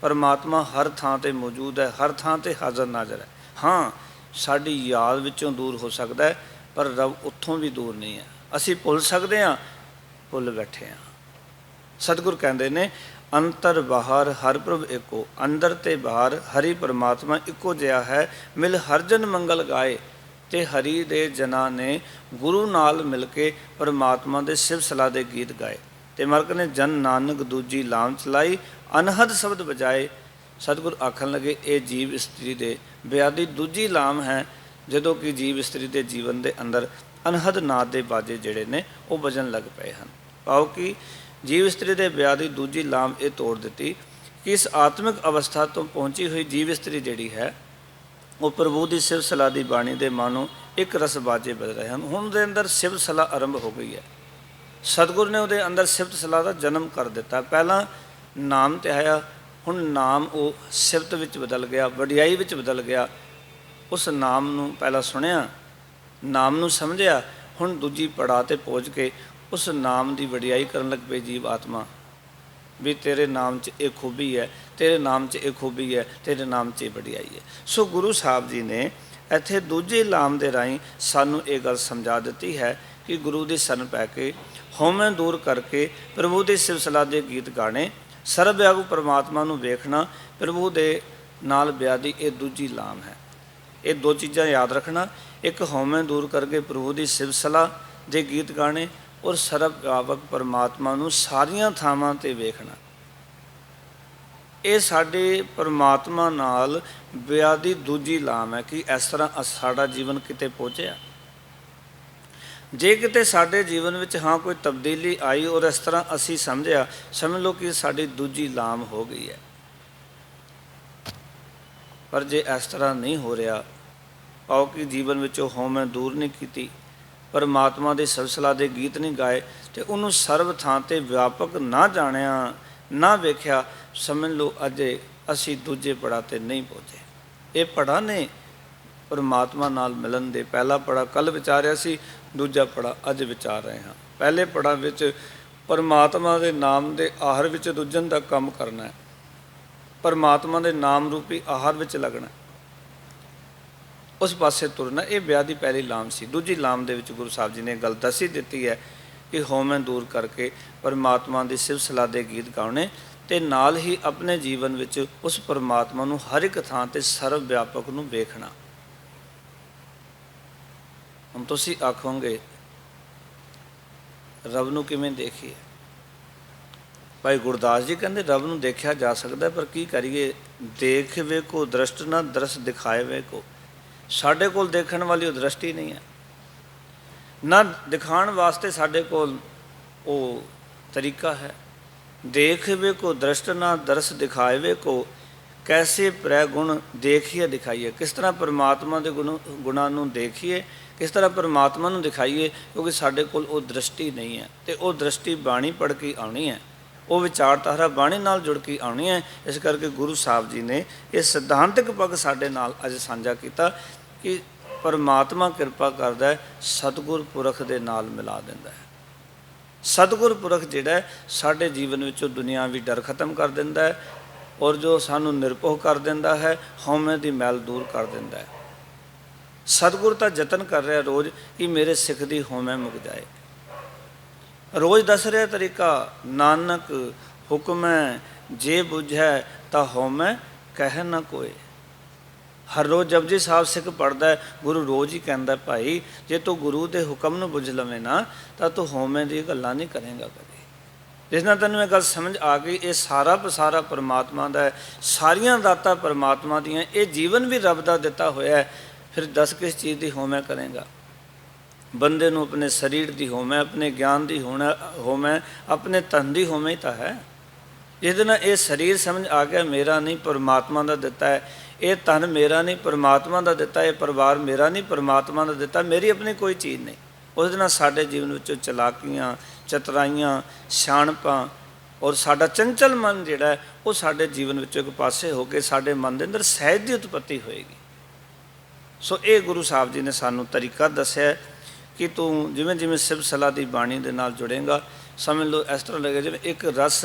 ਪਰਮਾਤਮਾ ਹਰ ਥਾਂ 'ਤੇ ਮੌਜੂਦ ਹੈ, ਹਰ ਥਾਂ 'ਤੇ ਹਾਜ਼ਰ ਨਾਜ਼ਰ ਹੈ। ਹਾਂ, ਸਾਡੀ ਯਾਦ ਵਿੱਚੋਂ ਦੂਰ ਹੋ ਸਕਦਾ ਹੈ, ਪਰ ਰੱਬ ਉੱਥੋਂ ਵੀ ਦੂਰ ਨਹੀਂ ਹੈ। ਅਸੀਂ ਭੁੱਲ ਸਕਦੇ ਹਾਂ, ਭੁੱਲ ਬੈਠੇ ਹਾਂ। ਸਤਿਗੁਰ ਕਹਿੰਦੇ ਨੇ ਅੰਤਰ ਬਾਹਰ ਹਰ ਪ੍ਰਭ ਏਕੋ, ਅੰਦਰ ਤੇ ਬਾਹਰ ਹਰੀ ਪਰਮਾਤਮਾ ਇੱਕੋ ਜਿਹਾ ਹੈ। ਮਿਲ ਹਰ ਜਨ ਮੰਗਲ ਗਾਏ, ਅਤੇ ਹਰੀ ਦੇ ਜਨਾਂ ਨੇ ਗੁਰੂ ਨਾਲ ਮਿਲ ਕੇ ਪਰਮਾਤਮਾ ਦੇ ਸਿਵ ਸਲਾਹ ਦੇ ਗੀਤ ਗਾਏ। ਅਤੇ ਮਰਕ ਨੇ ਜਨ ਨਾਨਕ ਦੂਜੀ ਲਾਮ ਚਲਾਈ, ਅਨਹਦ ਸ਼ਬਦ ਬਜਾਏ। ਸਤਿਗੁਰ ਆਖਣ ਲੱਗੇ ਇਹ ਜੀਵ ਇਸਤਰੀ ਦੇ ਵਿਆਹ ਦੀ ਦੂਜੀ ਲਾਮ ਹੈ, ਜਦੋਂ ਕਿ ਜੀਵ ਇਸਤਰੀ ਦੇ ਜੀਵਨ ਦੇ ਅੰਦਰ ਅਨਹਦ ਨਾਦ ਦੇ ਬਾਜੇ ਜਿਹੜੇ ਨੇ ਉਹ ਵੱਜਣ ਲੱਗ ਪਏ ਹਨ। ਭਾਵ ਕਿ ਜੀਵ ਇਸਤਰੀ ਦੇ ਵਿਆਹ ਦੀ ਦੂਜੀ ਲਾਮ ਇਹ ਤੋੜ ਦਿੱਤੀ ਕਿ ਇਸ ਆਤਮਿਕ ਅਵਸਥਾ ਤੋਂ ਪਹੁੰਚੀ ਹੋਈ ਜੀਵ ਇਸਤਰੀ ਜਿਹੜੀ ਹੈ ਉਹ ਪ੍ਰਭੂ ਦੀ ਸਿਵ ਸਲਾਹ ਦੀ ਬਾਣੀ ਦੇ ਮਾਨੋ ਇੱਕ ਰਸ ਬਾਜੇ ਵੱਜ ਰਹੇ ਹਨ। ਹੁਣ ਉਹਦੇ ਅੰਦਰ ਸਿਵ ਸਲਾਹ ਆਰੰਭ ਹੋ ਗਈ ਹੈ। ਸਤਿਗੁਰ ਨੇ ਉਹਦੇ ਅੰਦਰ ਸਿਫਤ ਸਲਾਹ ਦਾ ਜਨਮ ਕਰ ਦਿੱਤਾ। ਪਹਿਲਾਂ ਨਾਮ ਤੇ ਆਇਆ, ਹੁਣ ਨਾਮ ਉਹ ਸਿਫਤ ਵਿੱਚ ਬਦਲ ਗਿਆ, ਵਡਿਆਈ ਵਿੱਚ ਬਦਲ ਗਿਆ। ਉਸ ਨਾਮ ਨੂੰ ਪਹਿਲਾਂ ਸੁਣਿਆ, ਨਾਮ ਨੂੰ ਸਮਝਿਆ, ਹੁਣ ਦੂਜੀ ਪੜਾਅ 'ਤੇ ਪਹੁੰਚ ਕੇ ਉਸ ਨਾਮ ਦੀ ਵਡਿਆਈ ਕਰਨ ਲੱਗ ਪਈ ਜੀਵ ਆਤਮਾ ਵੀ ਤੇਰੇ ਨਾਮ 'ਚ ਇਹ ਖੂਬੀ ਹੈ, ਤੇਰੇ ਨਾਮ 'ਚ ਇਹ ਖੂਬੀ ਹੈ, ਤੇਰੇ ਨਾਮ 'ਚ ਇਹ ਵਡਿਆਈ ਹੈ। ਸੋ ਗੁਰੂ ਸਾਹਿਬ ਜੀ ਨੇ ਇੱਥੇ ਦੂਜੇ ਲਾਮ ਦੇ ਰਾਹੀਂ ਸਾਨੂੰ ਇਹ ਗੱਲ ਸਮਝਾ ਦਿੱਤੀ ਹੈ ਕਿ ਗੁਰੂ ਦੀ ਸ਼ਰਨ ਪੈ ਕੇ ਹਉਮੈ ਦੂਰ ਕਰਕੇ ਪ੍ਰਭੂ ਦੀ ਸਿਵ ਸਲਾਹ ਦੇ ਗੀਤ ਗਾਣੇ, ਸਰਬ ਵਿਆਪਕ ਪਰਮਾਤਮਾ ਨੂੰ ਵੇਖਣਾ, ਪ੍ਰਭੂ ਦੇ ਨਾਲ ਵਿਆਹ ਦੀ ਇਹ ਦੂਜੀ ਲਾਮ ਹੈ। ਇਹ ਦੋ ਚੀਜ਼ਾਂ ਯਾਦ ਰੱਖਣਾ, ਇੱਕ ਹਉਮੈ ਦੂਰ ਕਰਕੇ ਪ੍ਰਭੂ ਦੀ ਸਿਵ ਸਲਾਹ ਦੇ ਗੀਤ ਗਾਣੇ ਔਰ ਸਰਬ ਵਿਆਪਕ ਪਰਮਾਤਮਾ ਨੂੰ ਸਾਰੀਆਂ ਥਾਵਾਂ 'ਤੇ ਵੇਖਣਾ। ਇਹ ਸਾਡੇ ਪਰਮਾਤਮਾ ਨਾਲ ਵਿਆਹ ਦੀ ਦੂਜੀ ਲਾਮ ਹੈ ਕਿ ਇਸ ਤਰ੍ਹਾਂ ਸਾਡਾ ਜੀਵਨ ਕਿਤੇ ਪਹੁੰਚਿਆ। ਜੇ ਕਿਤੇ ਸਾਡੇ ਜੀਵਨ ਵਿੱਚ ਹਾਂ ਕੋਈ ਤਬਦੀਲੀ ਆਈ ਔਰ ਇਸ ਤਰ੍ਹਾਂ ਅਸੀਂ ਸਮਝਿਆ, ਸਮਝ ਲਓ ਕਿ ਸਾਡੀ ਦੂਜੀ ਲਾਮ ਹੋ ਗਈ ਹੈ। ਪਰ ਜੇ ਇਸ ਤਰ੍ਹਾਂ ਨਹੀਂ ਹੋ ਰਿਹਾ, ਭਾਵ ਕਿ ਜੀਵਨ ਵਿੱਚੋਂ ਹਉਮੈ ਦੂਰ ਨਹੀਂ ਕੀਤੀ, ਪਰਮਾਤਮਾ ਦੇ ਸਿਵ ਸਲਾਹ ਦੇ ਗੀਤ ਨਹੀਂ ਗਾਏ, ਅਤੇ ਉਹਨੂੰ ਸਰਬ ਥਾਂ 'ਤੇ ਵਿਆਪਕ ਨਾ ਜਾਣਿਆ, ਨਾ ਵੇਖਿਆ, ਸਮਝ ਲਓ ਅਜੇ ਅਸੀਂ ਦੂਜੇ ਪੜਾਅ 'ਤੇ ਨਹੀਂ ਪਹੁੰਚੇ। ਇਹ ਪੜਾਅ ਨੇ ਪਰਮਾਤਮਾ ਨਾਲ ਮਿਲਣ ਦੇ। ਪਹਿਲਾ ਪੜਾਅ ਕੱਲ੍ਹ ਵਿਚਾਰਿਆ ਸੀ, ਦੂਜਾ ਪੜਾਅ ਅੱਜ ਵਿਚਾਰ ਰਹੇ ਹਾਂ। ਪਹਿਲੇ ਪੜਾਅ ਵਿੱਚ ਪਰਮਾਤਮਾ ਦੇ ਨਾਮ ਦੇ ਆਹਾਰ ਵਿੱਚ ਰੁੱਝਣ ਦਾ ਕੰਮ ਕਰਨਾ ਹੈ, ਪਰਮਾਤਮਾ ਦੇ ਨਾਮ ਰੂਪੀ ਆਹਾਰ ਵਿੱਚ ਲੱਗਣਾ, ਉਸ ਪਾਸੇ ਤੁਰਨਾ। ਇਹ ਵਿਆਹ ਦੀ ਪਹਿਲੀ ਲਾਮ ਸੀ। ਦੂਜੀ ਲਾਮ ਦੇ ਵਿੱਚ ਗੁਰੂ ਸਾਹਿਬ ਜੀ ਨੇ ਗੱਲ ਦੱਸੀ ਦਿੱਤੀ ਹੈ ਕਿ ਹਉਮੈ ਦੂਰ ਕਰਕੇ ਪਰਮਾਤਮਾ ਦੀ ਸਿਵ ਸਲਾਹ ਦੇ ਗੀਤ ਗਾਉਣੇ, ਅਤੇ ਨਾਲ ਹੀ ਆਪਣੇ ਜੀਵਨ ਵਿੱਚ ਉਸ ਪਰਮਾਤਮਾ ਨੂੰ ਹਰ ਇੱਕ ਥਾਂ 'ਤੇ ਸਰਬ ਵਿਆਪਕ ਨੂੰ ਵੇਖਣਾ। ਹੁਣ ਤੁਸੀਂ ਆਖੋਗੇ ਰੱਬ ਨੂੰ ਕਿਵੇਂ ਦੇਖੀਏ? ਭਾਈ ਗੁਰਦਾਸ ਜੀ ਕਹਿੰਦੇ ਰੱਬ ਨੂੰ ਦੇਖਿਆ ਜਾ ਸਕਦਾ, ਪਰ ਕੀ ਕਰੀਏ? ਦੇਖ ਵੇਖੋ ਦ੍ਰਿਸ਼ਟ ਨਾ ਦਰਸ ਦਿਖਾਏ ਵੇਖੋ। ਸਾਡੇ ਕੋਲ ਦੇਖਣ ਵਾਲੀ ਉਹ ਦ੍ਰਿਸ਼ਟੀ ਨਹੀਂ ਹੈ, ਨਾ ਦਿਖਾਉਣ ਵਾਸਤੇ ਸਾਡੇ ਕੋਲ ਉਹ ਤਰੀਕਾ ਹੈ। ਦੇਖ ਵੇਖੋ ਦ੍ਰਿਸ਼ਟ ਨਾ ਦਰਸ ਦਿਖਾਏ ਵੇਖੋ, ਕੈਸੇ ਪ੍ਰੈ ਗੁਣ ਦੇਖੀਏ ਦਿਖਾਈਏ। ਕਿਸ ਤਰ੍ਹਾਂ ਪਰਮਾਤਮਾ ਦੇ ਗੁਣਾਂ ਨੂੰ ਦੇਖੀਏ, ਕਿਸ ਤਰ੍ਹਾਂ ਪਰਮਾਤਮਾ ਨੂੰ ਦਿਖਾਈਏ, ਕਿਉਂਕਿ ਸਾਡੇ ਕੋਲ ਉਹ ਦ੍ਰਿਸ਼ਟੀ ਨਹੀਂ ਹੈ। ਅਤੇ ਉਹ ਦ੍ਰਿਸ਼ਟੀ ਬਾਣੀ ਪੜ੍ਹ ਕੇ ਆਉਣੀ ਹੈ, ਉਹ ਵਿਚਾਰਧਾਰਾ ਬਾਣੀ ਨਾਲ ਜੁੜ ਕੇ ਆਉਣੀ ਹੈ। ਇਸ ਕਰਕੇ ਗੁਰੂ ਸਾਹਿਬ ਜੀ ਨੇ ਇਹ ਸਿਧਾਂਤਕ ਪੱਖ ਸਾਡੇ ਨਾਲ ਅੱਜ ਸਾਂਝਾ ਕੀਤਾ ਕਿ ਪਰਮਾਤਮਾ ਕਿਰਪਾ ਕਰਦਾ ਹੈ, ਸਤਿਗੁਰ ਪੁਰਖ ਦੇ ਨਾਲ ਮਿਲਾ ਦਿੰਦਾ ਹੈ। ਸਤਿਗੁਰ ਪੁਰਖ ਜਿਹੜਾ ਹੈ ਸਾਡੇ ਜੀਵਨ ਵਿੱਚੋਂ ਦੁਨਿਆਵੀ ਡਰ ਖਤਮ ਕਰ ਦਿੰਦਾ ਹੈ, ਔਰ ਜੋ ਸਾਨੂੰ ਨਿਰਭਉ ਕਰ ਦਿੰਦਾ ਹੈ, ਹਉਮੈ ਦੀ ਮੈਲ ਦੂਰ ਕਰ ਦਿੰਦਾ ਹੈ। ਸਤਿਗੁਰ ਤਾਂ ਯਤਨ ਕਰ ਰਿਹਾ ਰੋਜ਼ ਕਿ ਮੇਰੇ ਸਿੱਖ ਦੀ ਹਉਮੈ ਮੁੱਕ ਜਾਏ। ਰੋਜ਼ ਦੱਸ ਰਿਹਾ ਤਰੀਕਾ, ਨਾਨਕ ਹੁਕਮੈ ਜੇ ਬੁਝੈ ਤਾਂ ਹਉਮੈ ਕਹਿ ਨਾ ਕੋਏ। ਹਰ ਰੋਜ਼ ਜਪਜੀ ਸਾਹਿਬ ਸਿੱਖ ਪੜ੍ਹਦਾ, ਗੁਰੂ ਰੋਜ਼ ਹੀ ਕਹਿੰਦਾ, ਭਾਈ ਜੇ ਤੂੰ ਗੁਰੂ ਦੇ ਹੁਕਮ ਨੂੰ ਬੁੱਝ ਲਵੇਂ ਨਾ ਤਾਂ ਤੂੰ ਹਉਮੈ ਦੀ ਗੱਲਾਂ ਨਹੀਂ ਕਰੇਂਗਾ ਕਦੇ। ਜਿਸ ਨਾਲ ਤੈਨੂੰ ਇਹ ਗੱਲ ਸਮਝ ਆ ਗਈ ਇਹ ਸਾਰਾ ਪਸਾਰਾ ਪਰਮਾਤਮਾ ਦਾ ਹੈ, ਸਾਰੀਆਂ ਦਾਤਾਂ ਪਰਮਾਤਮਾ ਦੀਆਂ, ਇਹ ਜੀਵਨ ਵੀ ਰੱਬ ਦਾ ਦਿੱਤਾ ਹੋਇਆ ਹੈ, ਫਿਰ ਦੱਸ ਕਿਸ ਚੀਜ਼ ਦੀ ਹਉਮੈ ਕਰੇਂਗਾ? ਬੰਦੇ ਨੂੰ ਆਪਣੇ ਸਰੀਰ ਦੀ ਹਉਮੈ, ਆਪਣੇ ਗਿਆਨ ਦੀ ਹਉਮੈ, ਆਪਣੇ ਤਨ ਦੀ ਹਉਮੈ ਹੀ ਤਾਂ ਹੈ। ਜਿਹਦੇ ਨਾਲ ਇਹ ਸਰੀਰ ਸਮਝ ਆ ਗਿਆ ਮੇਰਾ ਨਹੀਂ ਪਰਮਾਤਮਾ ਦਾ ਦਿੱਤਾ ਹੈ, ਇਹ ਤਨ ਮੇਰਾ ਨਹੀਂ ਪਰਮਾਤਮਾ ਦਾ ਦਿੱਤਾ, ਇਹ ਪਰਿਵਾਰ ਮੇਰਾ ਨਹੀਂ ਪਰਮਾਤਮਾ ਦਾ ਦਿੱਤਾ, ਮੇਰੀ ਆਪਣੀ ਕੋਈ ਚੀਜ਼ ਨਹੀਂ। ਉਹਦੇ ਨਾਲ ਸਾਡੇ ਜੀਵਨ ਵਿੱਚੋਂ ਚਲਾਕੀਆਂ, ਚਤਰਾਈਆਂ, ਸਿਆਣਪਾਂ ਔਰ ਸਾਡਾ ਚੰਚਲ ਮਨ ਜਿਹੜਾ ਹੈ ਉਹ ਸਾਡੇ ਜੀਵਨ ਵਿੱਚੋਂ ਇੱਕ ਪਾਸੇ ਹੋ ਕੇ ਸਾਡੇ ਮਨ ਦੇ ਅੰਦਰ ਸਹਿਜ ਦੀ ਉਤਪੱਤੀ ਹੋਏਗੀ। ਸੋ ਇਹ ਗੁਰੂ ਸਾਹਿਬ ਜੀ ਨੇ ਸਾਨੂੰ ਤਰੀਕਾ ਦੱਸਿਆ ਕਿ ਤੂੰ ਜਿਵੇਂ ਜਿਵੇਂ ਸਿਵ ਸਲਾਹ ਦੀ ਬਾਣੀ ਦੇ ਨਾਲ ਜੁੜੇਂਗਾ, ਸਮਝ ਲਓ ਇਸ ਤਰ੍ਹਾਂ ਲੱਗੇ ਜਿਵੇਂ ਇੱਕ ਰਸ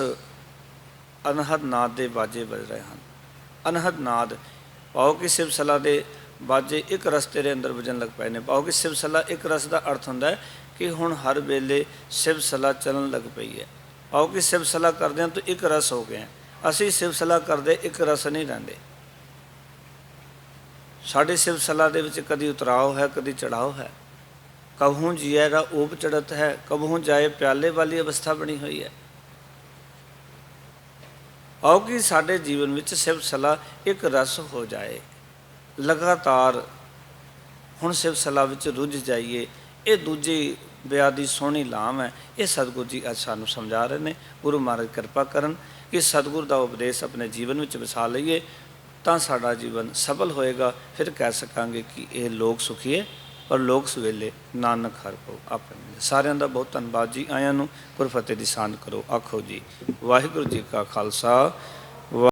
ਅਨਹਦ ਨਾਦ ਦੇ ਬਾਜੇ ਵੱਜ ਰਹੇ ਹਨ। ਅਨਹਦ ਨਾਦ ਪਾਓ ਕਿ ਸਿਵ ਸਲਾਹ ਦੇ ਬਾਜੇ ਇੱਕ ਰਸ ਤੇਰੇ ਅੰਦਰ ਵੱਜਣ ਲੱਗ ਪਏ ਨੇ। ਪਾਓ ਕਿ ਸਿਵ ਸਲਾਹ ਇੱਕ ਰਸ ਦਾ ਅਰਥ ਹੁੰਦਾ ਹੈ ਕਿ ਹੁਣ ਹਰ ਵੇਲੇ ਸਿਵ ਸਲਾਹ ਚੱਲਣ ਲੱਗ ਪਈ ਹੈ। ਪਾਓ ਕਿ ਸਿਵ ਸਲਾਹ ਕਰਦਿਆਂ ਤੋਂ ਇੱਕ ਰਸ ਹੋ ਗਏ। ਅਸੀਂ ਸਿਵ ਸਲਾਹ ਕਰਦੇ ਇੱਕ ਰਸ ਨਹੀਂ ਰਹਿੰਦੇ। ਸਾਡੇ ਸਿਵ ਸਲਾਹ ਦੇ ਵਿੱਚ ਕਦੀ ਉਤਰਾਓ ਹੈ, ਕਦੀ ਚੜਾਓ ਹੈ। ਕਬਹੂ ਜੀਏਗਾ ਊਪ ਚੜ੍ਹਤ ਹੈ, ਕਬਹੂ ਜਾਏ ਪਿਆਲੇ ਵਾਲੀ ਅਵਸਥਾ ਬਣੀ ਹੋਈ ਹੈ। ਆਓ ਕਿ ਸਾਡੇ ਜੀਵਨ ਵਿੱਚ ਸਿਵ ਸਲਾਹ ਇੱਕ ਰਸ ਹੋ ਜਾਏ, ਲਗਾਤਾਰ ਹੁਣ ਸਿਵ ਸਲਾਹ ਵਿੱਚ ਰੁੱਝ ਜਾਈਏ। ਇਹ ਦੂਜੀ ਵਿਆਹ ਦੀ ਸੋਹਣੀ ਲਾਮ ਹੈ। ਇਹ ਸਤਿਗੁਰੂ ਜੀ ਅੱਜ ਸਾਨੂੰ ਸਮਝਾ ਰਹੇ ਨੇ। ਗੁਰੂ ਮਹਾਰਾਜ ਕਿਰਪਾ ਕਰਨ ਕਿ ਸਤਿਗੁਰ ਦਾ ਉਪਦੇਸ਼ ਆਪਣੇ ਜੀਵਨ ਵਿੱਚ ਵਸਾ ਲਈਏ ਤਾਂ ਸਾਡਾ ਜੀਵਨ ਸਫਲ ਹੋਏਗਾ। ਫਿਰ ਕਹਿ ਸਕਾਂਗੇ ਕਿ ਇਹ ਲੋਕ ਸੁਖੀਏ ਪਰ ਲੋਕ ਸਵੇਲੇ ਨਾਨਕ ਹਰਿ ਭਉ ਆਪਣੇ। ਸਾਰਿਆਂ ਦਾ ਬਹੁਤ ਧੰਨਵਾਦ ਜੀ। ਆਇਆਂ ਨੂੰ ਗੁਰਫਤਿਹ ਦੀ ਸਾਂਝ ਕਰੋ। ਆਖੋ ਜੀ ਵਾਹਿਗੁਰੂ ਜੀ ਕਾ ਖਾਲਸਾ